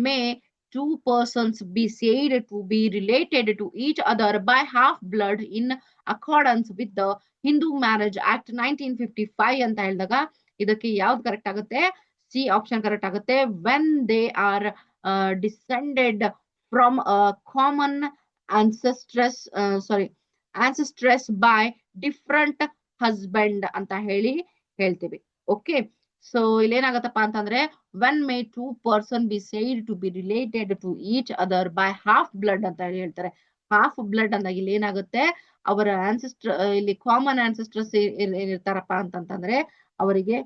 may two persons be said to be related to each other by half blood in accordance with the Hindu Marriage Act 1955 ಅಂತ ಹೇಳಿದಾಗ ಇದಕ್ಕೆ ಯಾವ್ದು ಕರೆಕ್ಟ್ ಆಗುತ್ತೆ? ಸಿ ಆಪ್ಷನ್ ಕರೆಕ್ಟ್ ಆಗುತ್ತೆ. when they are descended from a common ancestress by different husband ಅಂತ ಹೇಳ್ತೀವಿ. ಓಕೆ, ಸೊ ಇಲ್ಲೇನಾಗತ್ತಪ್ಪ ಅಂತಂದ್ರೆ when may two person be said to be related to each other by half blood ಅಂತ ಹೇಳ್ತಾರೆ. ಹಾಫ್ ಬ್ಲಡ್ ಅಂದಾಗ ಇಲ್ಲಿ ಏನಾಗುತ್ತೆ, ಅವರ ಇಲ್ಲಿ ಕಾಮನ್ ಆನ್ಸೆಸ್ಟರ್ಸ್ ಏನಿರ್ತಾರಪ್ಪ ಅಂತಂದ್ರೆ ಅವರಿಗೆ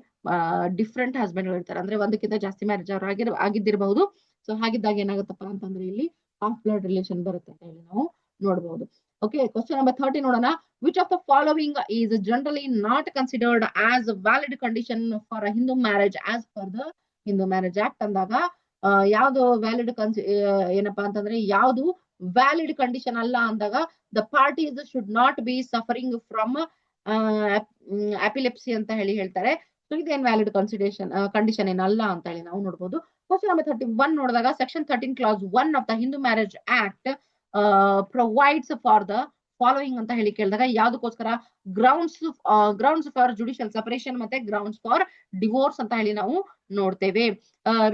ಡಿಫ್ರೆಂಟ್ ಹಸ್ಬೆಂಡ್ ಇರ್ತಾರೆ, ಅಂದ್ರೆ ಒಂದಕ್ಕಿಂತ ಜಾಸ್ತಿ ಮ್ಯಾರೇಜ್ ಅವ್ರು ಆಗಿದ್ದಿರಬಹುದು. ಸೊ ಹಾಗಿದ್ದಾಗ ಏನಾಗುತ್ತಪ್ಪ ಅಂತಂದ್ರೆ ಇಲ್ಲಿ ಹಾಫ್ ಬ್ಲಡ್ ರಿಲೇಷನ್ ಬರುತ್ತೆ ಅಂತ ಹೇಳಿ ನಾವು ನೋಡಬಹುದು. ಓಕೆ, ಕ್ವಶನ್ ನಂಬರ್ 30 ನೋಡೋಣ. Which of the following is generally not considered as valid condition for a Hindu marriage as per the Hindu marriage act ಅಂದಾಗ ಯಾವ್ದು ವ್ಯಾಲಿಡ್ ಏನಪ್ಪಾ ಅಂತಂದ್ರೆ ಯಾವ್ದು ವ್ಯಾಲಿಡ್ ಕಂಡೀಷನ್ ಅಲ್ಲ ಅಂದಾಗ the parties should not be suffering from epilepsy ಅಂತ ಹೇಳ್ತಾರೆ. ಸೊ ಇದೇನ್ ವ್ಯಾಲಿಡ್ ಕಂಡೀಷನ್ ಏನಲ್ಲ ಅಂತ ಹೇಳಿ ನಾವು ನೋಡಬಹುದು. ಕ್ವಶನ್ ನಂಬರ್ 31 ನೋಡಿದಾಗ section 13 class 1 of the Hindu marriage act provides for the following ಅಂತ ಕೇಳಿದಾಗ ಯಾವ್ದಕ್ಕೋಸ್ಕರ ಗ್ರೌಂಡ್ಸ್ ಫಾರ್ ಜುಡಿಷಿಯಲ್ ಸಪರೇಷನ್ ಮತ್ತೆ ಗ್ರೌಂಡ್ಸ್ ಫಾರ್ ಡಿವೋರ್ಸ್ ಅಂತ ಹೇಳಿ ನಾವು ನೋಡ್ತೇವೆ.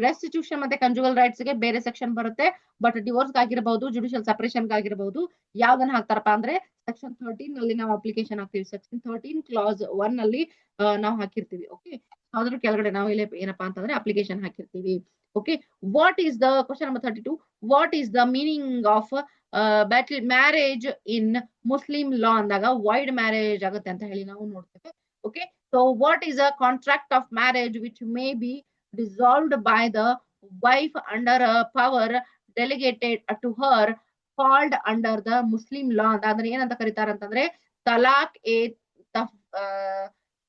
ರೆಸ್ಟಿಟ್ಯೂಷನ್ ಮತ್ತೆ ಕಂಜುಗಲ್ ರೈಟ್ಸ್ ಗೆ ಬೇರೆ ಸೆಕ್ಷನ್ ಬರುತ್ತೆ, ಬಟ್ ಡಿವೋರ್ಸ್ ಆಗಿರಬಹುದು, ಜುಡಿಷಿಯಲ್ ಸಪರೇಷನ್ ಆಗಿರಬಹುದು, ಯಾವ್ದನ್ನ ಹಾಕ್ತಾರಪ್ಪ ಅಂದ್ರೆ ಸೆಕ್ಷನ್ 13 ನಲ್ಲಿ ನಾವು ಅಪ್ಲಿಕೇಶನ್ ಹಾಕ್ತೀವಿ. ಸೆಕ್ಷನ್ 13 ಕ್ಲಾಸ್ 1 ನಲ್ಲಿ ನಾವು ಹಾಕಿರ್ತೀವಿ. ಓಕೆ, ಅದ್ರ ಕೆಳಗಡೆ ನಾವು ಇಲ್ಲಿ ಏನಪ್ಪಾ ಅಂತಂದ್ರೆ ಅಪ್ಲಿಕೇಶನ್ ಹಾಕಿರ್ತೀವಿ. Okay, what is the question number 32 what is the meaning of marriage in Muslim law ಅಂದಾಗ ವೈಡ್ ಮ್ಯಾರೇಜ್ ಆಗುತ್ತೆ ಅಂತ ಹೇಳಿ ನಾವು ನೋಡ್ತೇವೆ. Okay, so what is a contract of marriage which may be dissolved by the wife under a power delegated to her called under the Muslim law ಅಂದ್ರೆ ಏನಂತ ಕರೀತಾರೆ ಅಂತಂದ್ರೆ ತಲಾಕ್ ಎ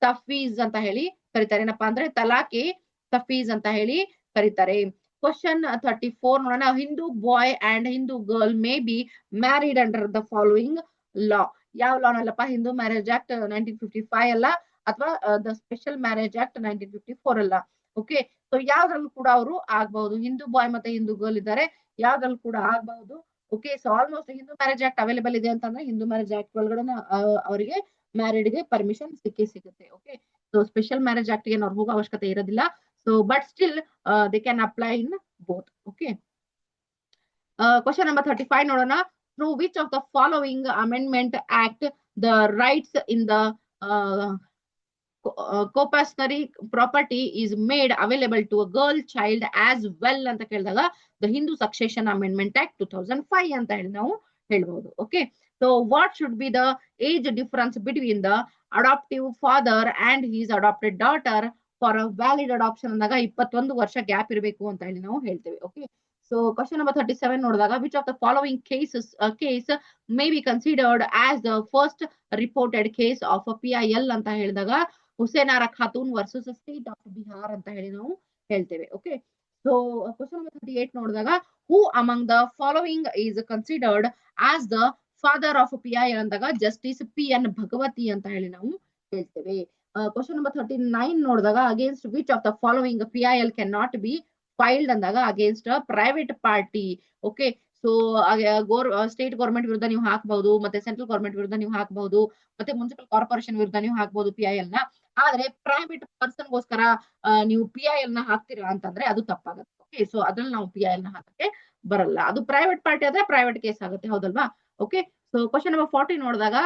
ತಫೀಜ್ ಅಂತ ಹೇಳಿ ಕರೀತಾರೆ. ಏನಪ್ಪಾ ಅಂದ್ರೆ ತಲಾಕ್ ಎ ತಫೀಜ್ ಅಂತ ಹೇಳಿ ಕರೀತಾರೆ. ಕ್ವಶನ್ 34 ನೋಡೋಣ. Hindu boy and Hindu girl may be married under the following law. ಯಾವ ಲಾ ಅಲ್ಲಪ್ಪ? ಹಿಂದೂ ಮ್ಯಾರೇಜ್ ಆಕ್ಟ್ 1955 ಅಲ್ಲ, ಅಥವಾ ದ ಸ್ಪೆಷಲ್ ಮ್ಯಾರೇಜ್ ಆಕ್ಟ್ 1954 ಅಲ್ಲ. ಓಕೆ, ಸೊ ಯಾವ್ದ್ರಲ್ಲೂ ಕೂಡ ಅವರು ಆಗ್ಬಹುದು. ಹಿಂದೂ ಬಾಯ್ ಮತ್ತೆ ಹಿಂದೂ ಗರ್ಲ್ ಇದ್ದಾರೆ, ಯಾವ್ದ್ರಲ್ಲೂ ಕೂಡ ಆಗ್ಬಹುದು. Okay, so almost Hindu marriage act available ಇದೆ ಅಂತಂದ್ರೆ ಹಿಂದೂ ಮ್ಯಾರೇಜ್ ಆಕ್ಟ್ ಒಳಗಡೆ ಅವರಿಗೆ ಮ್ಯಾರಿಡ್ ಗೆ ಪರ್ಮಿಷನ್ ಸಿಗುತ್ತೆ. Okay, so special marriage act ಗೆ ಅವ್ರು ಹೋಗೋ ಅವಶ್ಯಕತೆ ಇರೋದಿಲ್ಲ. So but still they can apply in both. Okay, question number 35 ನೋಡೋಣ. Through which of the following amendment act the rights in the co-personary property is made available to a girl child as well ಅಂತ ಕೇಳಿದಾಗ the Hindu succession amendment act 2005 ಅಂತ ಹೇಳಿ ನಾವು ಹೇಳ್ಬಹುದು. Okay, so what should be the age difference between the adoptive father and his adopted daughter for a valid adoption ಅಂದಾಗ 21 ವರ್ಷ ಗ್ಯಾಪ್ ಇರಬೇಕು ಅಂತ ಹೇಳಿ ನಾವು ಹೇಳ್ತೇವೆ. ಓಕೆ, ಸೊ ಕ್ವಶನ್ ನಂಬರ್ 37 ನೋಡಿದಾಗ which of the following case may be considered as the first reported case of PIL ಅಂತ ಹೇಳಿದಾಗ Hussainara Khatoon versus state of Bihar ಅಂತ ಹೇಳಿ ನಾವು ಹೇಳ್ತೇವೆ. ಓಕೆ, ಸೊ ಕ್ವಶನ್ ನಂಬರ್ 38 ನೋಡಿದಾಗ who among the following is considered as the father of PIL ಅಂದಾಗ ಜಸ್ಟಿಸ್ PN ಭಗವತಿ ಅಂತ ಹೇಳಿ ನಾವು ಹೇಳ್ತೇವೆ. ಕ್ವಶನ್ ನಂಬರ್ 39 ನೋಡಿದಾಗ against which of the following PIL can not be filed ಅಂದಾಗ against private party. Okay, so state government ವಿರುದ್ಧ ನೀವು ಹಾಕಬಹುದು, ಮತ್ತೆ ಸೆಂಟ್ರಲ್ ಗೌರ್ಮೆಂಟ್ ವಿರುದ್ಧ ನೀವು ಹಾಕಬಹುದು, ಮತ್ತೆ ಮುನ್ಸಿಪಲ್ ಕಾರ್ಪೊರೇಷನ್ ವಿರುದ್ಧ ನೀವು ಹಾಕಬಹುದು PIL ನ. ಆದ್ರೆ ಪ್ರೈವೇಟ್ ಪರ್ಸನ್ ಗೋಸ್ಕರ ನೀವು PIL ನ ಹಾಕ್ತೀರಾ ಅಂತಂದ್ರೆ ಅದು ತಪ್ಪಾಗುತ್ತೆ. ಓಕೆ, ಸೊ ಅದ್ರಲ್ಲಿ ನಾವು PIL ನ ಹಾಕಕ್ಕೆ ಬರಲ್ಲ. ಅದು ಪ್ರೈವೇಟ್ ಪಾರ್ಟಿ ಆದ್ರೆ ಪ್ರೈವೇಟ್ ಕೇಸ್ ಆಗುತ್ತೆ, ಹೌದಲ್ವಾ? ಓಕೆ, ಸೊ ಕ್ವಶನ್ ನಂಬರ್ 40 ನೋಡಿದಾಗ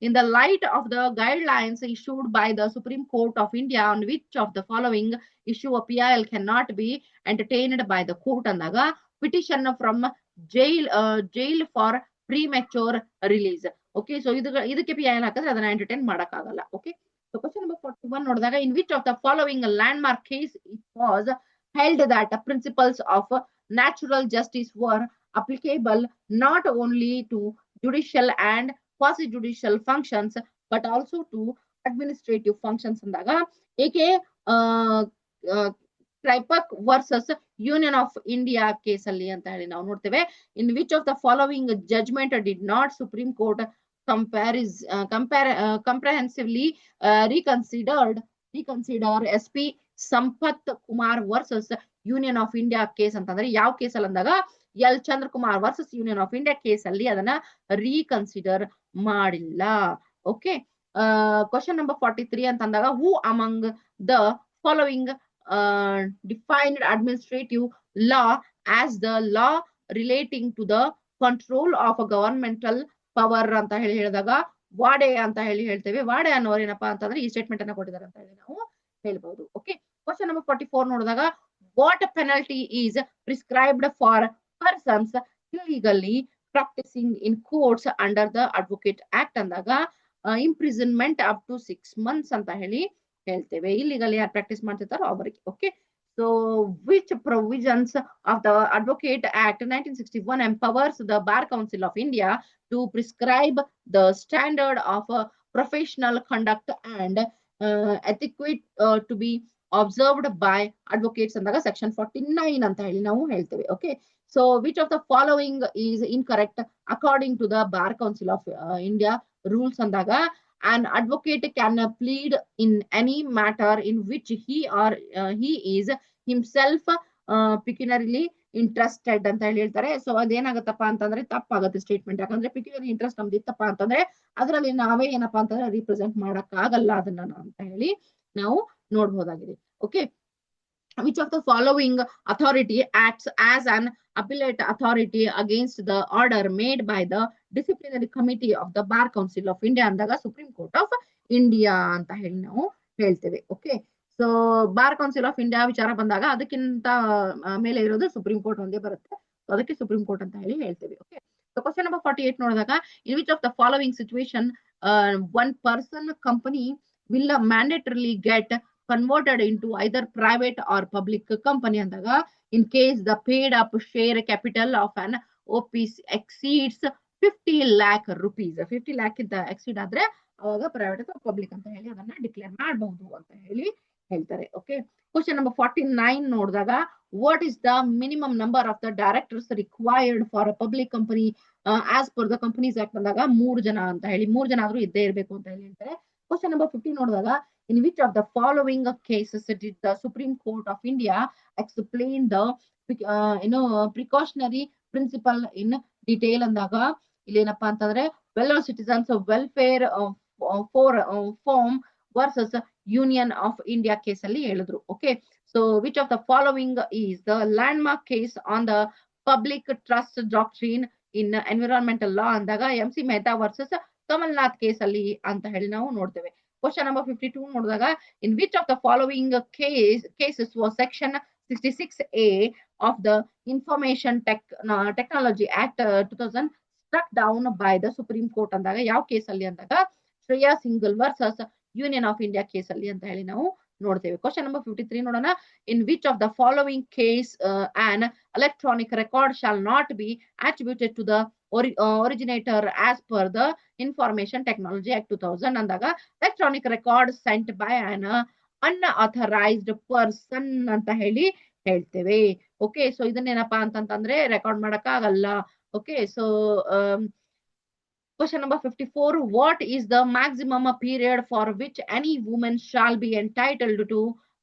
in the light of the guidelines issued by the Supreme Court of India on which of the following issue a PIL can not be entertained by the court ಅಂದಾಗ petition from jail for premature release. Okay, so ಇದಕ್ಕೆ PIL ಹಾಕಿದ್ರೆ ಅದನ್ನ ಎಂಟರ್ಟೈನ್ ಮಾಡಕ್ಕಾಗಲ್ಲ. ಓಕೆ, so question number 41 ನೋಡಿದಾಗ in which of the following landmark case it was held that the principles of natural justice were applicable not only to judicial and quasi-judicial functions but also to administrative functions ಅಂದಾಗ A K Kraipak versus Union of India ಕೇಸಲ್ಲಿ ಅಂತ ಹೇಳಿ ನಾವು ನೋಡ್ತೇವೆ. In which of the following judgment did not Supreme Court comprehensively reconsider SP Sampath Kumar versus Union of India case ಅಂತಂದ್ರೆ ಯಾವ ಕೇಸ್ ಅಲ್ಲಿ ಅಂದಾಗ L Chandrakumar versus Union of India case ಅಲ್ಲಿ ಅದನ್ನ ರೀಕನ್ಸಿಡರ್ ಮಾಡಿಲ್ಲ. ಓಕೆ, ಕ್ವಶನ್ ನಂಬರ್ 43 ಅಂತಂದಾಗ who among the following defined administrative law as the law relating to the control of a governmental power ಅಂತ ಹೇಳಿದಾಗ ವಾಡೆ ಅಂತ ಹೇಳ್ತೇವೆ. ವಾಡೆ ಅನ್ನೋರು ಏನಪ್ಪಾ ಅಂತಂದ್ರೆ ಈ ಸ್ಟೇಟ್ಮೆಂಟ್ ಅನ್ನ ಕೊಟ್ಟಿದ್ದಾರೆ ಅಂತ ಹೇಳಿ ನಾವು ಹೇಳ್ಬಹುದು. ಓಕೆ, ಕ್ವಶನ್ ನಂಬರ್ 44 ನೋಡಿದಾಗ what penalty is prescribed for persons illegally practicing in courts under the Advocate Act ಅಂದಾಗ ಇಂಪ್ರಿಸನ್ಮೆಂಟ್ ಅಪ್ ಟು 6 months ಅಂತ ಹೇಳ್ತೇವೆ. ಇಲ್ಲಿಗಲ್ ಯಾರು ಪ್ರಾಕ್ಟೀಸ್ ಮಾಡ್ತಿರ್ತಾರೋ ಅವರಿಗೆ. Okay, so which provisions of the advocate act 1961 empowers the Bar Council of India to prescribe the standard of professional conduct and etiquette to be observed by advocates ಅಂದಾಗ ಸೆಕ್ಷನ್ 49 ಅಂತ ಹೇಳಿ ನಾವು ಹೇಳ್ತೇವೆ. Okay, so which of the following is incorrect according to the Bar Council of India rules ಅಂದಾಗ an advocate can plead in any matter in which he is himself pecuniarily interested ಅಂತ ಹೇಳ್ತಾರೆ. ಸೊ ಅದೇನಾಗತ್ತಪ್ಪ ಅಂತಂದ್ರೆ ತಪ್ಪಾಗತ್ತೆ ಸ್ಟೇಟ್ಮೆಂಟ್. ಯಾಕಂದ್ರೆ ಪಿಕ್ಯುನರಿ ಇಂಟ್ರೆಸ್ಟ್ ನಮ್ದು ಇತ್ತಪ್ಪ ಅಂತಂದ್ರೆ ಅದರಲ್ಲಿ ನಾವೇ ಏನಪ್ಪಾ ಅಂತಂದ್ರೆ ರಿಪ್ರೆಸೆಂಟ್ ಮಾಡಕ್ ಆಗಲ್ಲ ಅದನ್ನ ಅಂತ ಹೇಳಿ ನಾವು ನೋಡ್ಬೋದಾಗಿದೆ. Okay, which of the following authority acts as an appellate authority against the order made by the disciplinary committee of the Bar Council of India ಅಂದಾಗ ಸುಪ್ರೀಂ ಕೋರ್ಟ್ ಆಫ್ ಇಂಡಿಯಾ ಅಂತ ಹೇಳಿ ನಾವು ಹೇಳ್ತೇವೆ. Okay, so Bar Council of India ವಿಚಾರ ಬಂದಾಗ ಅದಕ್ಕಿಂತ ಮೇಲೆ ಇರೋದು ಸುಪ್ರೀಂ ಕೋರ್ಟ್ ಒಂದೇ ಬರುತ್ತೆ. ಅದಕ್ಕೆ ಸುಪ್ರೀಂ ಕೋರ್ಟ್ ಅಂತ ಹೇಳಿ ಹೇಳ್ತೇವೆ. ಓಕೆ, ಸೊ ಕ್ವಶನ್ ನಂಬರ್ 48 ನೋಡಿದಾಗ in which of the following situation one person company will mandatorily get converted into either private or public company ಅಂದಾಗ in case the paid up share capital of an OPC exceeds 50 lakh rupees. 50 lakh ಇಂದ ಎಕ್ಸೀಡ್ ಆದ್ರೆ ಅವಾಗ ಪ್ರೈವೇಟ್ ಅಥವಾ ಪಬ್ಲಿಕ್ ಅಂತ ಹೇಳಿ ಅದನ್ನ ಡಿಕ್ಲೇರ್ ಮಾಡಬಹುದು ಅಂತ ಹೇಳಿ ಹೇಳ್ತಾರೆ. ಓಕೆ, ಕ್ವಶನ್ ನಂಬರ್ 49 ನೋಡಿದಾಗ what is the minimum number of the directors required for a public company as per the companies act ಅಂದಾಗ 3 ಜನ ಅಂತ ಹೇಳಿ 3 ಜನ ಆದ್ರೂ ಇದ್ದೇ ಇರಬೇಕು ಅಂತ ಹೇಳಿ ಹೇಳ್ತಾರೆ. ಕ್ವಶನ್ ನಂಬರ್ 50 ನೋಡಿದಾಗ in which of the following cases did the Supreme Court of India explain the precautionary principle in detail ಅಂದಾಗ ಇಲ್ಲಿ ಏನಪ್ಪಾ ಅಂತಂದ್ರೆ fellow citizens welfare forum versus Union of India case ಅಲ್ಲಿ ಹೇಳಿದ್ರು. Okay, so which of the following is the landmark case on the public trust doctrine in environmental law ಅಂದಾಗ MC Mehta versus Kamalnath case ಅಲ್ಲಿ ಅಂತ ಹೇಳಿ ನಾವು ನೋಡ್ತೇವೆ. ಕ್ವಶನ್ ನಂಬರ್ 52 ನೋಡಿದಾಗ in which of the following cases was section 66A of the information technology act 2000 struck down by the Supreme Court ಅಂದಾಗ ಯಾವ ಕೇಸ್ ಅಲ್ಲಿ ಅಂದಾಗ Shreya Singhal versus Union of India case ಅಲ್ಲಿ ಅಂತ ಹೇಳಿ ನಾವು ನೋಡ್ತೇವೆ. ಕ್ವಶನ್ ನಂಬರ್ 53 ನೋಡೋಣ. In which of the following case on electronic record shall not be attributed to the originator as per the Information Technology Act 2000 ಅಂದಾಗ electronic record sent by an unauthorized person ಅಂತ ಹೇಳಿ ಹೇಳ್ತೇವೆ. ಓಕೆ, ಸೊ ಇದನ್ನೇನಪ್ಪಾ ಅಂತಂದ್ರೆ ರೆಕಾರ್ಡ್ ಮಾಡಕ್ ಆಗಲ್ಲ. Okay, so question number 54 what is the maximum period for which any women shall be entitled to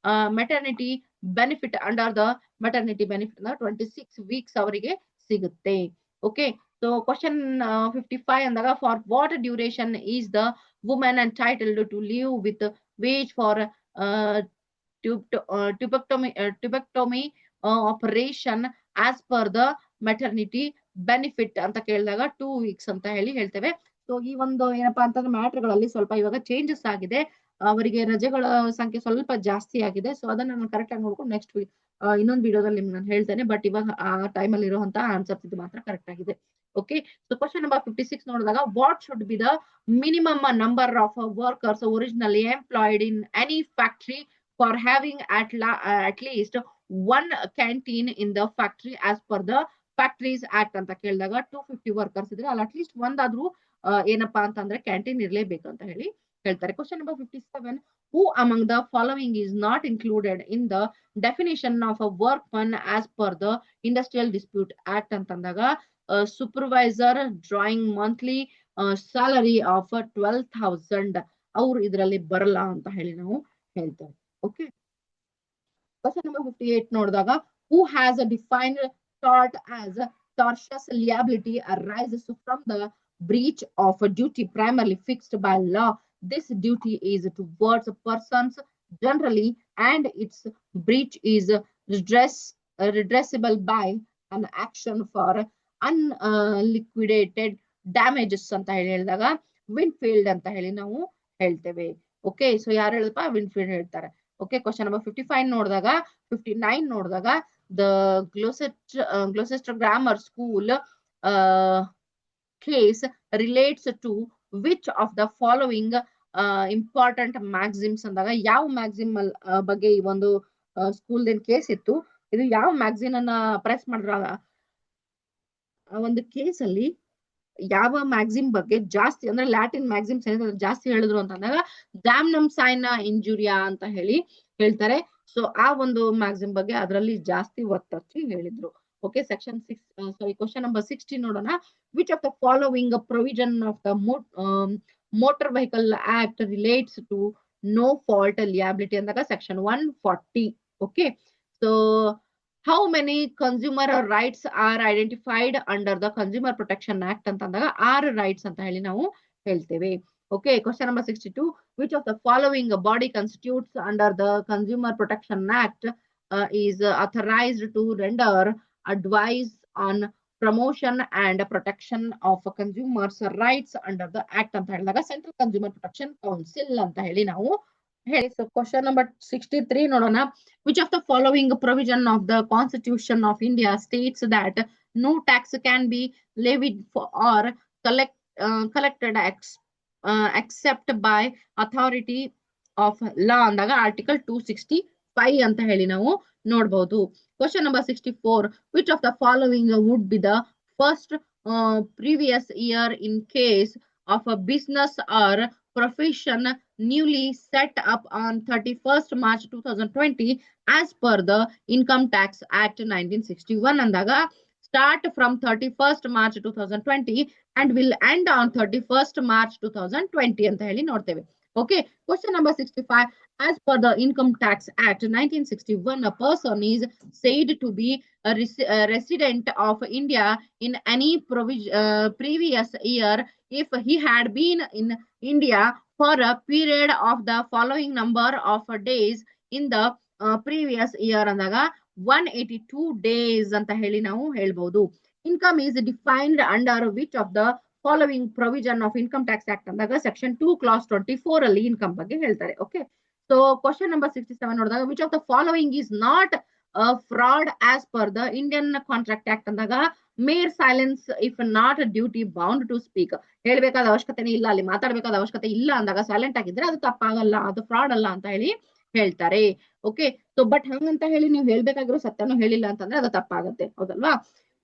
maternity benefit under the maternity benefit 26 weeks ಅವರಿಗೆ ಸಿಗುತ್ತೆ. ಓಕೆ, so question 55 ಅಂದಾಗ for what duration is the woman entitled to live with wage for tubectomy operation as per the maternity benefit ಅಂತ ಕೇಳಿದಾಗ 2 weeks ಅಂತ ಹೇಳಿ ಹೇಳ್ತೇವೆ. ಸೊ ಈ ಒಂದು ಏನಪ್ಪಾ ಅಂತಂದ್ರೆ ಮ್ಯಾಟರ್ಗಳಲ್ಲಿ ಸ್ವಲ್ಪ ಇವಾಗ ಚೇಂಜಸ್ ಆಗಿದೆ. ಅವರಿಗೆ ರಜೆಗಳ ಸಂಖ್ಯೆ ಸ್ವಲ್ಪ ಜಾಸ್ತಿ ಆಗಿದೆ. ಸೊ ಅದನ್ನ ನಾನು ಕರೆಕ್ಟ್ ಆಗಿ ನೋಡ್ಕೊಂಡು ನೆಕ್ಸ್ಟ್ ಇನ್ನೊಂದು ವಿಡಿಯೋದಲ್ಲಿ ನಿಮ್ಗೆ ನಾನು ಹೇಳ್ತೇನೆ. ಬಟ್ ಇವಾಗ ಆ ಟೈಮಲ್ಲಿ ಇರುವಂತಹ ಆನ್ಸರ್ಸ್ ಇದು ಮಾತ್ರ ಕರೆಕ್ಟ್ ಆಗಿದೆ. ಓಕೆ, ಸೊ ಕ್ವಶನ್ ನಂಬರ್ 56 ನೋಡಿದಾಗ what should be the minimum number of workers originally employed in any factory for having at least 1 canteen in the factory as per the factories act ಅಂತ ಕೇಳಿದಾಗ 250 ವರ್ಕರ್ಸ್ ಇದ್ರೆ ಅಲ್ಲಿ ಅಟ್ಲೀಸ್ಟ್ ಒಂದಾದ್ರೂ ಏನಪ್ಪಾ ಅಂತಂದ್ರೆ ಕ್ಯಾಂಟೀನ್ ಇರ್ಲೇಬೇಕು ಅಂತ ಹೇಳಿ ಹೇಳ್ತಾರೆ. Question number 57, who among the following is not included in the definition of a workman as per the Industrial Dispute Act ಅಂತಂದಾಗ supervisor drawing monthly salary of 12,000 ಅವ್ರು ಇದರಲ್ಲಿ ಬರಲ್ಲ ಅಂತ ಹೇಳಿ ನಾವು ಹೇಳ್ತೇವೆ. ಓಕೆ, ಕ್ವಶನ್ ನಂಬರ್ 58 ನೋಡಿದಾಗ, who has a defined tort as tortious liability arises from the breach of a duty primarily fixed by law. This duty is towards persons generally, and its breach is redressable by an action for unliquidated damages ಅಂತ ಹೇಳಿದಾಗ ವಿನ್ಫೀಲ್ಡ್ ಅಂತ ಹೇಳಿ ನಾವು ಹೇಳ್ತೇವೆ. ಓಕೆ, ಸೊ ಯಾರು ಹೇಳಪ್ಪ? ವಿನ್ಫೀಲ್ಡ್ ಹೇಳ್ತಾರೆ. ಓಕೆ, ಕ್ವಶನ್ ನಂಬರ್ 55 ನೋಡಿದಾಗ 59 ನೋಡಿದಾಗ the Gloucester Grammar School case relates to which of the following important maxims ಅಂದಾಗ ಯಾವ ಮ್ಯಾಕ್ಸಿಮ್ ಬಗ್ಗೆ ಈ ಒಂದು ಸ್ಕೂಲ್ ಕೇಸ್ ಇತ್ತು, ಇದು ಯಾವ ಮ್ಯಾಗ್ಝಿನ್ ಅನ್ನ ಪ್ರೆಸ್ ಮಾಡಿದ್ರಾಗ ಒಂದು ಕೇಸ್ ಅಲ್ಲಿ ಯಾವ ಮ್ಯಾಗ್ಝಿಮ್ ಬಗ್ಗೆ ಜಾಸ್ತಿ ಅಂದ್ರೆ ಲ್ಯಾಟಿನ್ ಮ್ಯಾಗ್ಝಿಮ್ಸ್ ಜಾಸ್ತಿ ಹೇಳಿದ್ರು ಅಂತಂದಾಗ ಡ್ಯಾಮ್ನಮ್ ಸೈನಾ ಇಂಜುರಿಯಾ ಅಂತ ಹೇಳಿ ಹೇಳ್ತಾರೆ. ಸೊ ಆ ಒಂದು ಮ್ಯಾಗ್ಝಿಮ್ ಬಗ್ಗೆ ಅದರಲ್ಲಿ ಜಾಸ್ತಿ ಒತ್ತಚ್ಚಿ ಹೇಳಿದ್ರು. ಓಕೆ, ಸೆಕ್ಷನ್ 6 ಕ್ವಶನ್ ನಂಬರ್ 60 ನೋಡೋಣ. Which of the following provision of the motor vehicle act relates to no fault liability ಅಂದಾಗ section 140. Okay, so how many consumer rights are identified under the Consumer Protection Act ಅಂತಂದಾಗ 6 rights ಅಂತ ಹೇಳಿ ನಾವು ಹೇಳ್ತೇವೆ. Okay, question number 62, which of the following body constitutes under the Consumer Protection Act is authorized to render advice on promotion and protection of consumers rights under the act ಅಂತ ಹೇಳಿದಾಗ ಸೆಂಟ್ರಲ್ ಕನ್ಸ್ಯೂಮರ್ ಪ್ರೊಟೆಕ್ಷನ್ ಕೌನ್ಸಿಲ್ ಅಂತ ಹೇಳಿ ನಾವು ಹೇಳಿ. ಸೊ ಕ್ವಶನ್ ನಂಬರ್ 63 ನೋಡೋಣ. Which of the following provision of the Constitution of India states that no tax can be levied for or collected except by authority of law ಅಂದಾಗ ಆರ್ಟಿಕಲ್ 265 ಅಂತ ಹೇಳಿ ನಾವು ನೋಡಬಹುದು. Question number 64, which of the following would be the first previous year in case of a business or profession newly set up on 31st March 2020 as per the Income Tax Act 1961 ಅಂದಾಗ start from 31st March 2020 and will end on 31st March 2020 ಅಂತ ಹೇಳಿ ನೋಡ್ತೇವೆ. Okay, question number 65, as per the Income Tax Act 1961, a person is said to be a resident of India in any previous year if he had been in India for a period of the following number of days in the previous year ಅಂದಾಗ 182 days ಅಂತ ಹೇಳಿ ನಾವು ಹೇಳ್ಬಹುದು. Income is defined under which of the following provision of Income Tax Act ಅಂದಾಗ ಸೆಕ್ಷನ್ 2 ಕ್ಲಾಸ್ 24 ಅಲ್ಲಿ ಇನ್ಕಮ್ ಬಗ್ಗೆ ಹೇಳ್ತಾರೆ. ಓಕೆ, ಸೊ ಕ್ವಶನ್ ನಂಬರ್ 67 ನೋಡಿದಾಗ which of the following is not a fraud as per the Indian Contract Act ಅಂದಾಗ mere silence if not duty bound to speak. ಹೇಳ್ಬೇಕಾದ ಅವಶ್ಯಕತೆ ಇಲ್ಲ, ಅಲ್ಲಿ ಮಾತಾಡ್ಬೇಕಾದ ಅವಶ್ಯಕತೆ ಇಲ್ಲ ಅಂದಾಗ ಸೈಲೆಂಟ್ ಆಗಿದ್ರೆ ಅದು ತಪ್ಪಾಗಲ್ಲ, ಅದು ಫ್ರಾಡ್ ಅಲ್ಲ ಅಂತ ಹೇಳಿ ಹೇಳ್ತಾರೆ. ಓಕೆ, ಸೊ ಬಟ್ ಹಂಗಂತ ಹೇಳಿ ನೀವು ಹೇಳ್ಬೇಕಾಗಿರೋ ಸತ್ಯನೂ ಹೇಳಿಲ್ಲ ಅಂತಂದ್ರೆ ಅದು ತಪ್ಪಾಗುತ್ತೆ, ಹೌದಲ್ವಾ?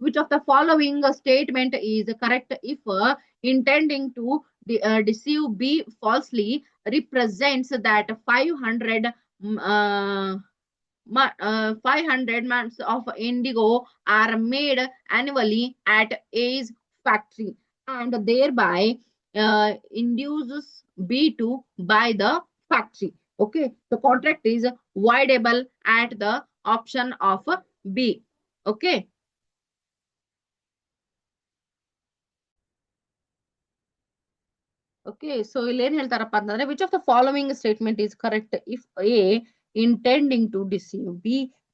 Which of the following statement is correct if intending to deceive B falsely represents that 500 months of indigo are made annually at A's factory and thereby induces B to buy the factory. Okay, the contract is voidable at the option of B. Okay. Okay, so ಇಲ್ಲಿ ಏನ್ ಹೇಳ್ತಾರಪ್ಪ ಅಂತಂದ್ರೆ which of the following statement is correct if A intending to deceive, B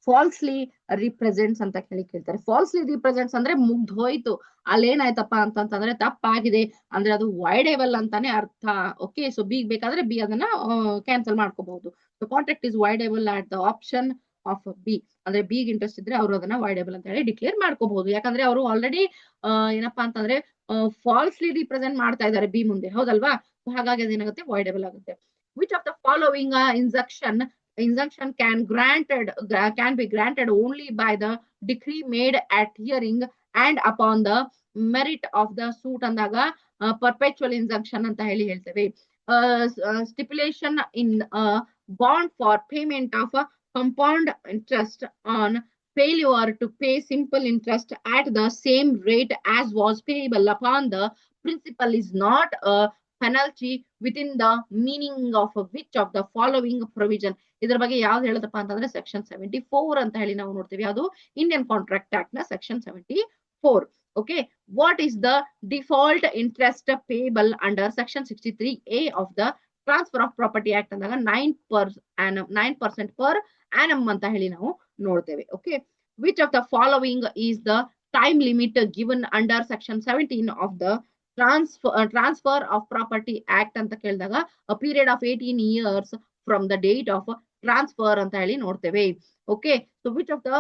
falsely represents ಅಂತ ಕೇಳ್ತಾರೆ. falsely represents ಅಂದ್ರೆ ಮುಗ್ದು ಹೋಯ್ತು, ಅಲ್ಲೇನಾಯ್ತಪ್ಪ ಅಂತಂದ್ರೆ ತಪ್ಪಾಗಿದೆ ಅಂದ್ರೆ ಅದು voidable ಅಂತಾನೆ ಅರ್ಥ. ಓಕೆ, ಸೊ B ಬೇಕಾದ್ರೆ B ಅದನ್ನ ಕ್ಯಾನ್ಸಲ್ ಮಾಡ್ಕೋಬಹುದು. So contract is voidable at the option of B ಅಂದ್ರೆ B ಗೆ ಇಂಟ್ರೆಸ್ಟ್ ಇದ್ರೆ ಅವರು ಅದನ್ನ voidable ಅಂತ ಹೇಳಿ ಡಿಕ್ಲೇರ್ ಮಾಡ್ಕೋಬಹುದು. ಯಾಕಂದ್ರೆ ಅವರು ಆಲ್ರೆಡಿ ಏನಪ್ಪಾ ಅಂತಂದ್ರೆ ಫಾಲ್ಸ್ಲಿ ರಿಪ್ರೆಸೆಂಟ್ ಮಾಡ್ತಾ ಇದ್ದಾರೆ ಬಿ ಮುಂದೆ, ಹೌದಲ್ವಾ? ಹಾಗಾಗಿ ಅದೇನಾಗುತ್ತೆ, voidable ಆಗುತ್ತೆ. Which of the following injunction can be granted only by the decree made at hearing and upon the merit of the suit ಅಂದಾಗ perpetual injunction ಅಂತ ಹೇಳಿ ಹೇಳ್ತೇವೆ. stipulation in bond for payment of a compound interest on failure to pay simple interest at the same rate as was payable upon the principal is not a penalty within the meaning of which of the following provision. ಇದರ ಬಗ್ಗೆ ಯಾವ್ದು ಹೇಳುತ್ತಪ್ಪ ಅಂತಂದ್ರೆ ಸೆಕ್ಷನ್ 74 ಅಂತ ಹೇಳಿ ನಾವು ನೋಡ್ತೀವಿ. ಅದು ಇಂಡಿಯನ್ ಕಾಂಟ್ರಾಕ್ಟ್ ಆಕ್ಟ್ ನ section 74. Okay, what is the default interest payable under section 63A of the transfer of property act ಅಂದಾಗ 9% per annum ಅಂತ ಹೇಳಿ ನಾವು ನೋಡ್ತೇವೆ. Okay, which of the following is the time limit given under section 17 of the transfer of property act ಅಂತ ಕೇಳಿದಾಗ a period of 18 years from the date of transfer ಅಂತ ಹೇಳಿ ನೋಡ್ತೇವೆ. Okay, so which of the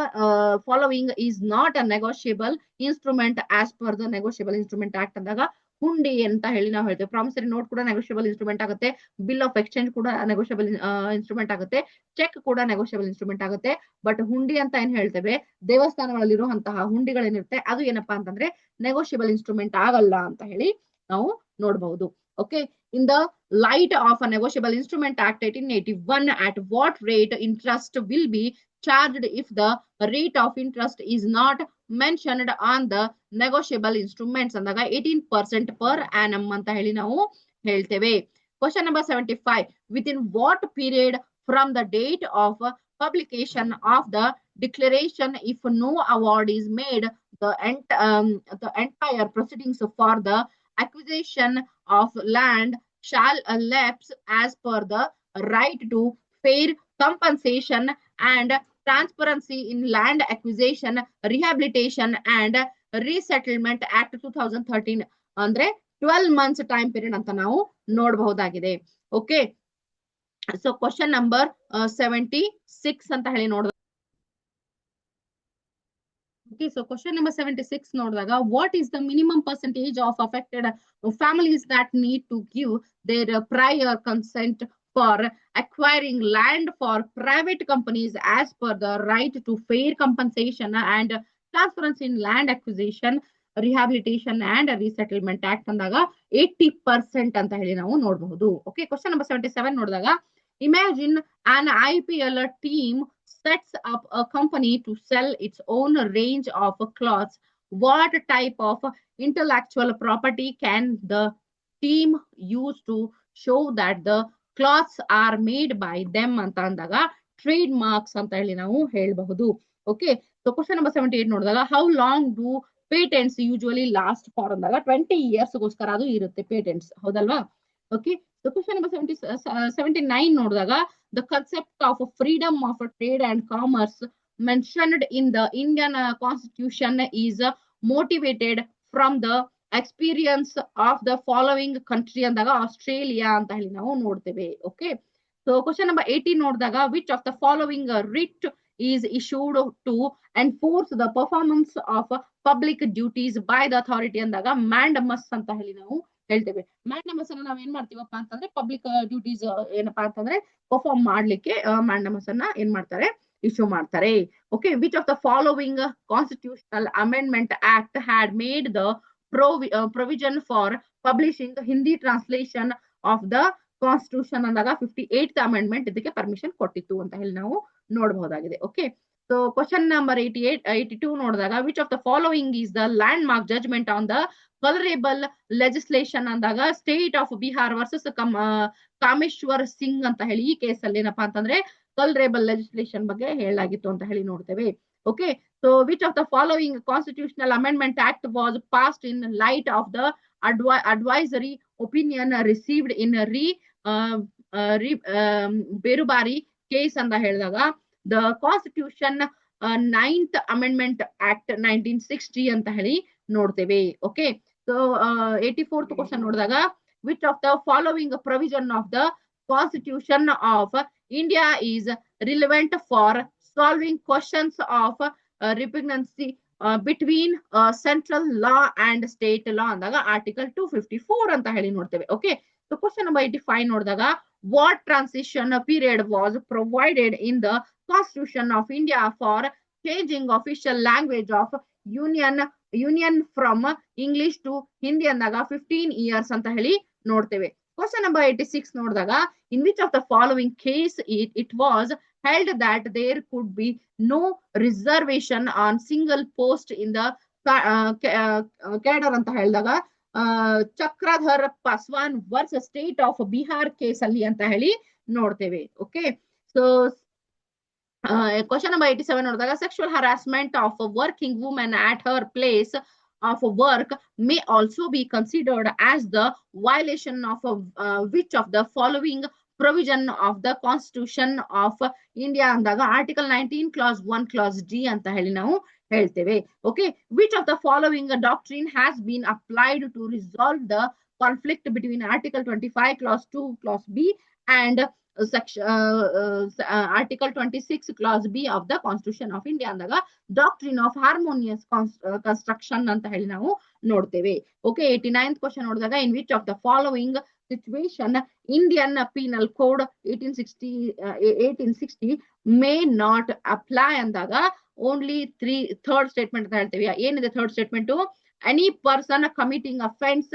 following is not a negotiable instrument as per the negotiable instrument act ಅಂದಾಗ ಹುಂಡಿ ಅಂತ ಹೇಳಿ ನಾವು ಹೇಳ್ತೇವೆ. ಪ್ರಾಮಿಸರಿ ನೋಟ್ ಕೂಡ ನೆಗೋಷಿಯಬಲ್ ಇನ್ಸ್ಟ್ರೂಮೆಂಟ್ ಆಗುತ್ತೆ, ಬಿಲ್ ಆಫ್ ಎಕ್ಸ್ಚೇಂಜ್ ಕೂಡ ನೆಗೋಷಿಯಬಲ್ ಇನ್ಸ್ಟ್ರೂಮೆಂಟ್ ಆಗುತ್ತೆ, ಚೆಕ್ ಕೂಡ ನೆಗೋಷಿಯಬಲ್ ಇನ್ಸ್ಟ್ರೂಮೆಂಟ್ ಆಗುತ್ತೆ. ಬಟ್ ಹುಂಡಿ ಅಂತ ಏನ್ ಹೇಳ್ತೇವೆ, ದೇವಸ್ಥಾನಗಳಲ್ಲಿರುವಂತಹ ಹುಂಡಿಗಳೇನಿರುತ್ತೆ ಅದು ಏನಪ್ಪಾ ಅಂತಂದ್ರೆ ನೆಗೋಷಿಯಬಲ್ ಇನ್ಸ್ಟ್ರೂಮೆಂಟ್ ಆಗಲ್ಲ ಅಂತ ಹೇಳಿ ನಾವು ನೋಡಬಹುದು. Okay, in the light of a negotiable instrument act 1881, at what rate interest will be charged if the rate of interest is not mentioned on the negotiable instruments ಅಂದಾಗ 18% per annum ಅಂತ ಹೇಳಿ ನಾವು ಹೇಳ್ತೇವೆ. Question number 75, within what period from the date of publication of the declaration if no award is made the entire proceedings for the acquisition of land shall lapse as per the right to fair compensation and transparency in land acquisition, rehabilitation and resettlement act 2013 ಅಂದ್ರೆ 12 months time period ಅಂತ ನಾವು ನೋಡಬಹುದಾಗಿದೆ. ಓಕೆ, ಸೊ ಕ್ವಶನ್ ನಂಬರ್ 76 ಅಂತ ಹೇಳಿ ನೋಡಿದಾಗ Okay, so question number 76 ನೋಡಿದಾಗ what is the minimum percentage of affected families that need to give their prior consent for acquiring land for private companies as per the right to fair compensation and transparency in land acquisition, rehabilitation and resettlement act ಅಂದಾಗ 80% ಅಂತ ಹೇಳಿ ನಾವು ನೋಡಬಹುದು. Okay, question number 77 ನೋಡಿದಾಗ imagine an IPL team sets up a company to sell its own range of cloths. What type of intellectual property can the team use to show that the cloths are made by them ಅಂತ ಅಂದಾಗ ಟ್ರೇಡ್ ಮಾರ್ಕ್ಸ್ ಅಂತ ಹೇಳಿ ನಾವು ಹೇಳಬಹುದು. ಓಕೆ, ಸೊ ಕ್ವಶನ್ ನಂಬರ್ 78 ನೋಡಿದಾಗ how long do patents usually last for ಅಂದಾಗ 20 years ಗೋಸ್ಕರ ಅದು ಇರುತ್ತೆ ಪೇಟೆಂಟ್ಸ್, ಹೌದಲ್ವಾ? ಓಕೆ, ಸೊ ಕ್ವಶನ್ ನಂಬರ್ 79 ನೋಡಿದಾಗ the concept of freedom of trade and commerce mentioned in the Indian constitution is motivated from the experience of the following country ಅಂದಾಗ ಆಸ್ಟ್ರೇಲಿಯಾ ಅಂತ ಹೇಳಿ ನಾವು ನೋಡ್ತೇವೆ. ಓಕೆ, ಸೊ ಕ್ವಶನ್ ನಂಬರ್ 80 ನೋಡಿದಾಗ which of the following writ is issued to enforce the performance of public duties by the authority ಅಂದಾಗ mandamus ಅಂತ ಹೇಳಿ ನಾವು ಹೇಳ್ತೇವೆ. ಮ್ಯಾಂಡಮಸ್ ಅನ್ನ ನಾವ್ ಏನ್ ಮಾಡ್ತೀವಪ್ಪ ಅಂತಂದ್ರೆ ಪಬ್ಲಿಕ್ ಡ್ಯೂಟೀಸ್ ಏನಪ್ಪಾ ಅಂತಂದ್ರೆ ಪರ್ಫಾರ್ಮ್ ಮಾಡ್ಲಿಕ್ಕೆ ಮ್ಯಾಂಡಮಸ್ ಅನ್ನ ಏನ್ ಮಾಡ್ತಾರೆ, ಇಶ್ಯೂ ಮಾಡ್ತಾರೆ. Okay, which of the following constitutional amendment act had made the provision for publishing Hindi translation of the constitution ಅಂದಾಗ 58th ಅಮೆಂಡ್ಮೆಂಟ್ ಇದಕ್ಕೆ ಪರ್ಮಿಷನ್ ಕೊಟ್ಟಿತ್ತು ಅಂತ ಹೇಳಿ ನಾವು ನೋಡಬಹುದಾಗಿದೆ. ಓಕೆ, ಸೊ ಕ್ವಶನ್ ನಂಬರ್ 82 ನೋಡಿದಾಗ which of the following is the landmark judgement on the colourable legislation ಅಂದಾಗ state of Bihar versus Kameshwar Singh ಅಂತ ಹೇಳಿ ಈ ಕೇಸಲ್ಲಿ ಏನಪ್ಪಾ ಅಂತಂದ್ರೆ ಕಲರೇಬಲ್ ಲೆಜಿಸ್ಲೇಷನ್ ಬಗ್ಗೆ ಹೇಳಲಾಗಿತ್ತು ಅಂತ ಹೇಳಿ ನೋಡ್ತೇವೆ. Okay, so which of the following constitutional amendment act was passed in light of the advisory opinion received in Berubari case ಅಂತ ಹೇಳಿದಾಗ the constitution 9th amendment act 1960 ಅಂತ ಹೇಳಿ ನೋಡ್ತೇವೆ. ಓಕೆ, ಸೊ 84th ಕ್ವಶನ್ ನೋಡಿದಾಗ which of the following provision of the constitution of India is relevant for solving questions of repugnancy between central law and state law ಅಂದಾಗ ಆರ್ಟಿಕಲ್ 254 ಅಂತ ಹೇಳಿ ನೋಡ್ತೇವೆ. ಓಕೆ, ಸೊ ಕ್ವಶನ್ ನಂಬರ್ 85 ನೋಡಿದಾಗ what transition period was provided in the constitution of India for changing official language of Union from English to Hindi ಅಂದಾಗ 15 years ಅಂತ ಹೇಳಿ ನೋಡ್ತೇವೆ. ಕ್ವಶನ್ ನಂಬರ್ 86 ನೋಡಿದಾಗ in which of the following case it was held that there could be no reservation on single post in the cadre ಅಂತ ಹೇಳಿದಾಗ Chakradhar Paswan versus state of Bihar case ಅಲ್ಲಿ ಅಂತ ಹೇಳಿ ನೋಡ್ತೇವೆ. ಓಕೆ, ಸೊ ಕ್ವಶನ್ ನಂಬರ್ 87 ನೋಡಿದಾಗ sexual harassment of a working woman at her place of work may also be considered as the violation of which of the following provision of the Constitution of India ಅಂದಾಗ ಆರ್ಟಿಕಲ್ 19 ಕ್ಲಾಸ್ 1 ಕ್ಲಾಸ್ ಡಿ ಅಂತ ಹೇಳಿ ನಾವು ಹೇಳ್ತೇವೆ. Okay, which of the following doctrine has been applied to resolve the conflict between article 25 clause 2 clause B and article 26 clause B of the constitution of India ಅಂದಾಗ ಡಾಕ್ಟ್ರಿನ್ ಆಫ್ ಹಾರ್ಮೋನಿಯಸ್ ಕನ್ಸ್ಟ್ರಕ್ಷನ್ ಅಂತ ಹೇಳಿ ನಾವು ನೋಡ್ತೇವೆ. ಓಕೆ, 89th ಕ್ವಶನ್ ನೋಡಿದಾಗ ಇನ್ ವಿಚ್ ಆಫ್ ದ ಫಾಲೋವಿಂಗ್ situation Indian Penal Code 1860 may not apply ಅಂದಾಗ ಓನ್ಲಿ ಥರ್ಡ್ ಸ್ಟೇಟ್ಮೆಂಟ್ ಅಂತ ಹೇಳ್ತೇವೆ. ಏನಿದೆ third statement? Any person committing offence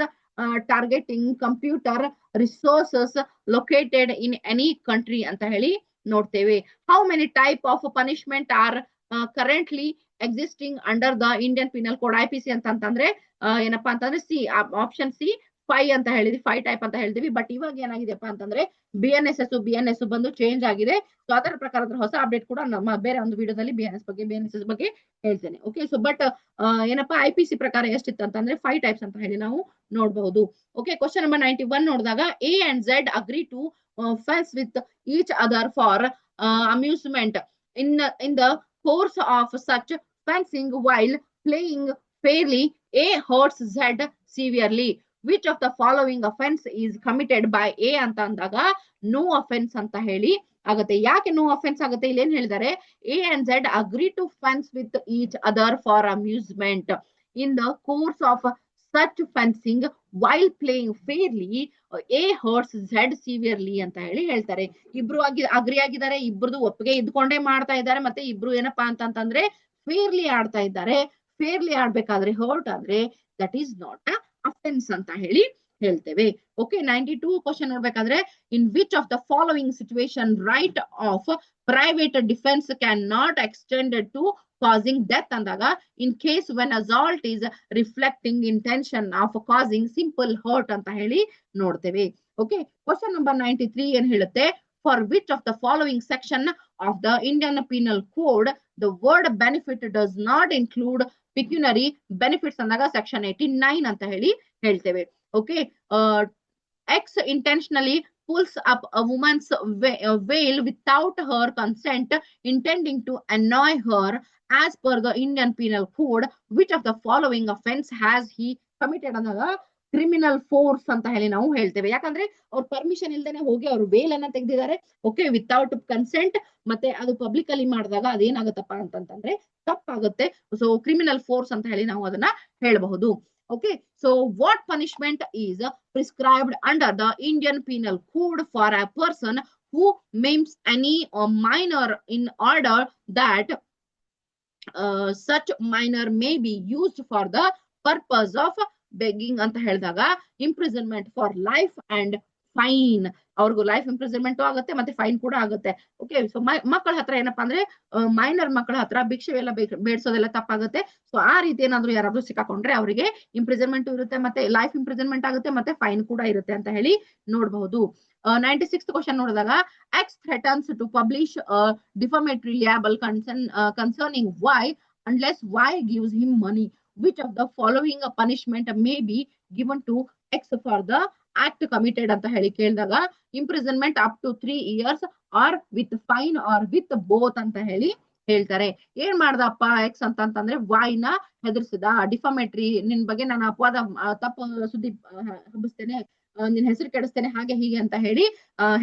targeting computer resources located in any country ಅಂತ ಹೇಳಿ ನೋಡ್ತೇವೆ. How many type of punishment R currently existing under the Indian penal code IPC ಅಂತಂದ್ರೆ ಏನಪ್ಪಾ ಅಂತಂದ್ರೆ ಸಿ ಆಪ್ಷನ್ ಸಿ 5 ಅಂತ ಹೇಳಿದ್ವಿ, 5 ಟೈಪ್ ಅಂತ ಹೇಳ್ತೀವಿ. ಬಟ್ ಇವಾಗ ಏನಾಗಿದೆಪ್ಪ ಅಂತಂದ್ರೆ BNSS ಬಂದು ಚೇಂಜ್ ಆಗಿದೆ. ಸೊ ಅದರ ಪ್ರಕಾರ ಹೊಸ ಅಪ್ಡೇಟ್ ಕೂಡ ನಮ್ಮ ಬೇರೆ ಒಂದು ವಿಡಿಯೋದಲ್ಲಿ BNSS ಬಗ್ಗೆ ಹೇಳ್ತೇನೆ. ಓಕೆ, ಸೊ ಬಟ್ ಏನಪ್ಪಾ IPC ಪ್ರಕಾರ ಎಷ್ಟಿತ್ತು ಅಂತಂದ್ರೆ 5 ಟೈಪ್ಸ್ ಅಂತ ಹೇಳಿ ನಾವು ನೋಡಬಹುದು. ಓಕೆ, ಕ್ವಶನ್ ನಂಬರ್ 91 ನೋಡಿದಾಗ A and Z agree to fence with each other for amusement. In the course of such fencing, while playing fairly, A hurts Z severely. Which of the following offence is committed by A ಅಂತ ಅಂದಾಗ ನೋ ಅಫೆನ್ಸ್ ಅಂತ ಹೇಳಿ ಆಗುತ್ತೆ. ಯಾಕೆ ನೋ ಅಫೆನ್ಸ್ ಆಗುತ್ತೆ? ಇಲ್ಲಿ ಏನ್ ಹೇಳಿದ್ದಾರೆ? A and Z agree to fence with each other for amusement in the course of such fencing while playing fairly A hurts Z severely ಅಂತ ಹೇಳಿ ಹೇಳ್ತಾರೆ. ಇಬ್ರು ಅಗ್ರಿ ಆಗಿದ್ದಾರೆ, ಇಬ್ರದು ಒಪ್ಪಿಗೆ ಇದ್ಕೊಂಡೇ ಮಾಡ್ತಾ ಇದ್ದಾರೆ, ಮತ್ತೆ ಇಬ್ರು ಏನಪ್ಪಾ ಅಂತಂದ್ರೆ ಫೇರ್ಲಿ ಆಡ್ತಾ ಇದ್ದಾರೆ. ಫೇರ್ಲಿ ಆಡ್ಬೇಕಾದ್ರೆ ಹರ್ಟ್ ಆದ್ರೆ ದಟ್ ಈಸ್ ನಾಟ್ ಅಫೆನ್ಸ್ ಅಂತ ಹೇಳಿ ಹೇಳ್ತೇವೆ. ಓಕೆ, 92 ಕ್ವಶನ್ ನೋಡ್ಬೇಕಾದ್ರೆ in which of the following situation right of private defence can not extended to causing death ಅಂದಾಗ in case when assault is reflecting intention of causing simple hurt ಅಂತ ಹೇಳಿ ನೋಡ್ತೇವೆ. ಓಕೆ, ಕ್ವಶನ್ ನಂಬರ್ 93 ಏನ್ ಹೇಳುತ್ತೆ? For which of the following section of the Indian Penal Code the word benefit does not include pecuniary benefits ಅಂದಾಗ section 89 ಅಂತ ಹೇಳಿ ಹೇಳ್ತೇವೆ. Okay, X intentionally pulls up a woman's veil without her consent, intending to annoy her as per the Indian Penal Code. Which of the following offense has he committed ಅಂದಾಗ ಕ್ರಿಮಿನಲ್ ಫೋರ್ಸ್ ಅಂತ ಹೇಳಿ ನಾವು ಹೇಳ್ತೇವೆ. ಯಾಕಂದ್ರೆ ಅವ್ರ ಪರ್ಮಿಷನ್ ಇಲ್ದೇನೆ ಹೋಗಿ ಅವ್ರು ಬೇಲ್ ಅನ್ನ ತೆಗೆದಿದ್ದಾರೆ. ಓಕೆ, ವಿತೌಟ್ ಕನ್ಸೆಂಟ್, ಮತ್ತೆ ಅದು ಪಬ್ಲಿಕ್ ಅಲ್ಲಿ ಮಾಡಿದಾಗ ಅದೇನಾಗುತ್ತಪ್ಪ ಅಂತಂದ್ರೆ ತಪ್ಪಾಗುತ್ತೆ. ಸೊ ಕ್ರಿಮಿನಲ್ ಫೋರ್ಸ್ ಅಂತ ಹೇಳಿ ನಾವು ಅದನ್ನ ಹೇಳಬಹುದು. Okay, so what punishment is prescribed under the Indian penal code for a person who maims any minor in order that such minor may be used for the purpose of begging ಅಂತ ಹೇಳಿದಾಗ imprisonment for life and fine. ಅವ್ರಿಗೂ ಲೈಫ್ ಇಂಪ್ರಿಸನ್ಮೆಂಟ್ ಆಗುತ್ತೆ ಮತ್ತೆ ಫೈನ್ ಕೂಡ ಆಗುತ್ತೆ. ಓಕೆ, ಸೊ ಮಕ್ಕಳ ಹತ್ರ ಏನಪ್ಪಾ ಅಂದ್ರೆ ಮೈನರ್ ಮಕ್ಕಳ ಹತ್ರ ಭಿಕ್ಷೆಲ್ಲ ಬೇಡ್ಸೋದೆಲ್ಲ ತಪ್ಪಾಗುತ್ತೆ. ಸೊ ಆ ರೀತಿ ಏನಾದ್ರು ಯಾರಾದ್ರೂ ಸಿಕ್ಕಾಕೊಂಡ್ರೆ ಅವರಿಗೆ ಇಂಪ್ರಿಸನ್ಮೆಂಟ್ ಇರುತ್ತೆ, ಮತ್ತೆ ಲೈಫ್ ಇಂಪ್ರಿಸನ್ಮೆಂಟ್ ಆಗುತ್ತೆ, ಮತ್ತೆ ಫೈನ್ ಕೂಡ ಇರುತ್ತೆ ಅಂತ ಹೇಳಿ ನೋಡಬಹುದು. 96th ಕ್ವಶನ್ ನೋಡಿದಾಗ X threatens to publish defamatory libel concerning Y unless Y gives him money. Which of the following punishment may be given to X for the act committed ಅಂತ ಹೇಳಿ ಕೇಳಿದಾಗ imprisonment up to 3 years or with fine or with both ಅಂತ ಹೇಳಿ ಹೇಳ್ತಾರೆ. ಏನ್ ಮಾಡ್ದಪ್ಪ ಎಕ್ಸ್ ಅಂತಂದ್ರೆ ವಾಯ್ನ ಹೆದರ್ಸಿದ. ಡಿಫಾಮೇಟ್ರಿ, ನಿನ್ ಬಗ್ಗೆ ನಾನು ಅಪವಾದ ತಪ್ಪು ಸುದ್ದಿ ಹಬ್ಬಿಸ್ತೇನೆ, ನಿನ್ ಹೆಸರು ಕೆಡಿಸ್ತೇನೆ, ಹಾಗೆ ಹೀಗೆ ಅಂತ ಹೇಳಿ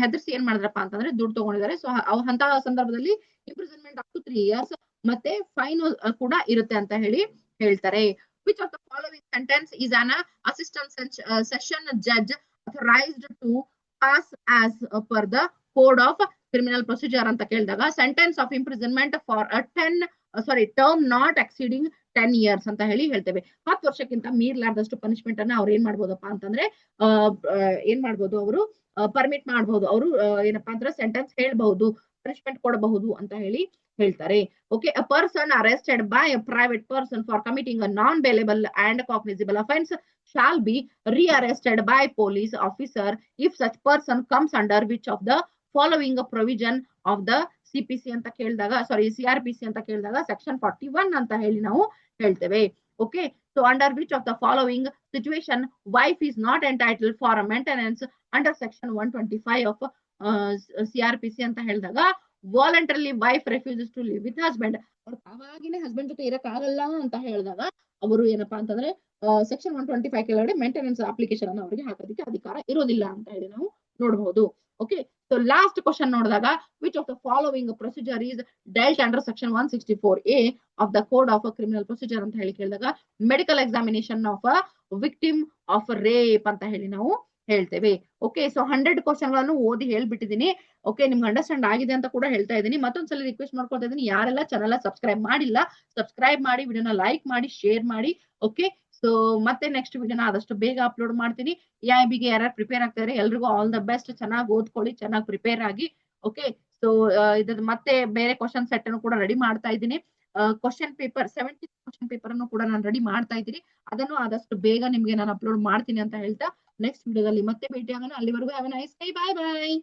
ಹೆದರ್ಸಿ ಏನ್ ಮಾಡಿದ್ರಪ್ಪ ಅಂತಂದ್ರೆ ದುಡ್ಡು ತಗೊಂಡಿದ್ದಾರೆ. ಸೊ ಅಂತ ಸಂದರ್ಭದಲ್ಲಿ ಇಂಪ್ರಿಸನ್ಮೆಂಟ್ ಅಪ್ ಟು 3 years ಮತ್ತೆ ಫೈನ್ ಕೂಡ ಇರುತ್ತೆ ಅಂತ ಹೇಳಿ ಹೇಳ್ತಾರೆ. Which of the following sentence is an assistant session judge authorized to pass as per the code of criminal procedure ಅಂತ ಕೇಳಿದಾಗ sentence of imprisonment for a term not exceeding 10 years ಅಂತ ಹೇಳಿ ಹೇಳ್ತೇವೆ. 10 ವರ್ಷಕ್ಕಿಂತ ಮೀರ್ಲಾರ್ದಷ್ಟು ಪನಿಷ್ಮೆಂಟ್ ಅನ್ನ ಅವ್ರು ಏನ್ ಮಾಡ್ಬೋದಪ್ಪ ಅಂತಂದ್ರೆ ಏನ್ ಮಾಡ್ಬೋದು ಅವರು ಪರ್ಮಿಟ್ ಮಾಡಬಹುದು. ಅವರು ಏನಪ್ಪಾ ಅಂದ್ರೆ ಸೆಂಟೆನ್ಸ್ ಹೇಳ್ಬಹುದು, ಪನಿಷ್ಮೆಂಟ್ ಕೊಡಬಹುದು ಅಂತ ಹೇಳಿ ಹೇಳ್ತಾರೆ. Okay, a person arrested by a private person for committing a non bailable and cognisable offence shall be rearrested by police officer if such person comes under which of the following provision of the CPC ಅಂತ ಕೇಳಿದಾಗ CRPC ಅಂತ ಕೇಳಿದಾಗ ಸೆಕ್ಷನ್ 41 ಅಂತ ಹೇಳಿ ನಾವು ಹೇಳ್ತೇವೆ. Okay, so under which of the following situation wife is not entitled for a maintenance under section 125 of CRPC ಅಂತ ಹೇಳಿದಾಗ voluntarily wife refuses to live with husband, ಅವ್ರು ತಾವಾಗಿನೇ ಹಸ್ಬೆಂಡ್ ಜೊತೆ ಇರಕ್ಕಾಗಲ್ಲ ಅಂತ ಹೇಳಿದಾಗ ಅವರು ಏನಪ್ಪಾ ಅಂತಂದ್ರೆ ಸೆಕ್ಷನ್ 125 ಕೆಳಗಡೆ ಮೇಂಟೆನೆನ್ಸ್ ಅಪ್ಲಿಕೇಶನ್ ಅನ್ನು ಅವರಿಗೆ ಹಾಕೋದಕ್ಕೆ ಅಧಿಕಾರ ಇರೋದಿಲ್ಲ ಅಂತ ಹೇಳಿ ನಾವು ನೋಡಬಹುದು. ಓಕೆ, ಸೊ ಲಾಸ್ಟ್ ಕ್ವಶನ್ ನೋಡಿದಾಗ which of the following procedure is delt under section 164A of the code of criminal procedure ಅಂತ ಹೇಳಿ ಕೇಳಿದಾಗ medical examination of a victim of rape ಅಂತ ಹೇಳಿ ನಾವು ಹೇಳ್ತೇವೆ. ಓಕೆ, ಸೊ 100 ಕ್ವಶನ್ ಗಳನ್ನು ಓದಿ ಹೇಳ್ಬಿಟ್ಟಿದ್ದೀನಿ. ಓಕೆ, ನಿಮ್ಗೆ ಅಂಡರ್ಸ್ಟ್ಯಾಂಡ್ ಆಗಿದೆ ಅಂತ ಕೂಡ ಹೇಳ್ತಾ ಇದ್ದೀನಿ. ಮತ್ತೊಂದ್ಸಲ ರಿಕ್ವೆಸ್ಟ್ ಮಾಡ್ಕೊಳ್ತಾ ಇದ್ದೀನಿ, ಯಾರೆಲ್ಲ ಚಾನಲ್ ಸಬ್ಸ್ಕ್ರೈಬ್ ಮಾಡಿಲ್ಲ ಸಬ್ಸ್ಕ್ರೈಬ್ ಮಾಡಿ, ವಿಡಿಯೋನ ಲೈಕ್ ಮಾಡಿ, ಶೇರ್ ಮಾಡಿ. ಓಕೆ, ಸೊ ಮತ್ತೆ ನೆಕ್ಸ್ಟ್ ವಿಡಿಯೋನ ಆದಷ್ಟು ಬೇಗ ಅಪ್ಲೋಡ್ ಮಾಡ್ತೀನಿ. EIB ಗೆ ಯಾರು ಪ್ರಿಪೇರ್ ಆಗ್ತಾರೆ ಎಲ್ರಿಗೂ ಆಲ್ ದ ಬೆಸ್ಟ್. ಚೆನ್ನಾಗಿ ಓದ್ಕೊಳ್ಳಿ, ಚೆನ್ನಾಗಿ ಪ್ರಿಪೇರ್ ಆಗಿ. ಓಕೆ, ಸೊ ಇದ್ರ ಮತ್ತೆ ಬೇರೆ ಕ್ವಶನ್ ಸೆಟ್ ಅನ್ನು ಕೂಡ ರೆಡಿ ಮಾಡ್ತಾ ಇದ್ದೀನಿ. ಕ್ವಶನ್ ಪೇಪರ್ 70 ಕ್ವಶನ್ ಪೇಪರ್ ಅನ್ನು ಕೂಡ ನಾನು ರೆಡಿ ಮಾಡ್ತಾ ಇದ್ದೀನಿ. ಅದನ್ನು ಆದಷ್ಟು ಬೇಗ ನಿಮ್ಗೆ ನಾನು ಅಪ್ಲೋಡ್ ಮಾಡ್ತೀನಿ ಅಂತ ಹೇಳ್ತಾ ನೆಕ್ಸ್ಟ್ ವಿಡಿಯೋದಲ್ಲಿ ಮತ್ತೆ ಭೇಟಿ ಆಗೋಣ. ಅಲ್ಲಿವರೆಗೂ have a nice day. Bye bye.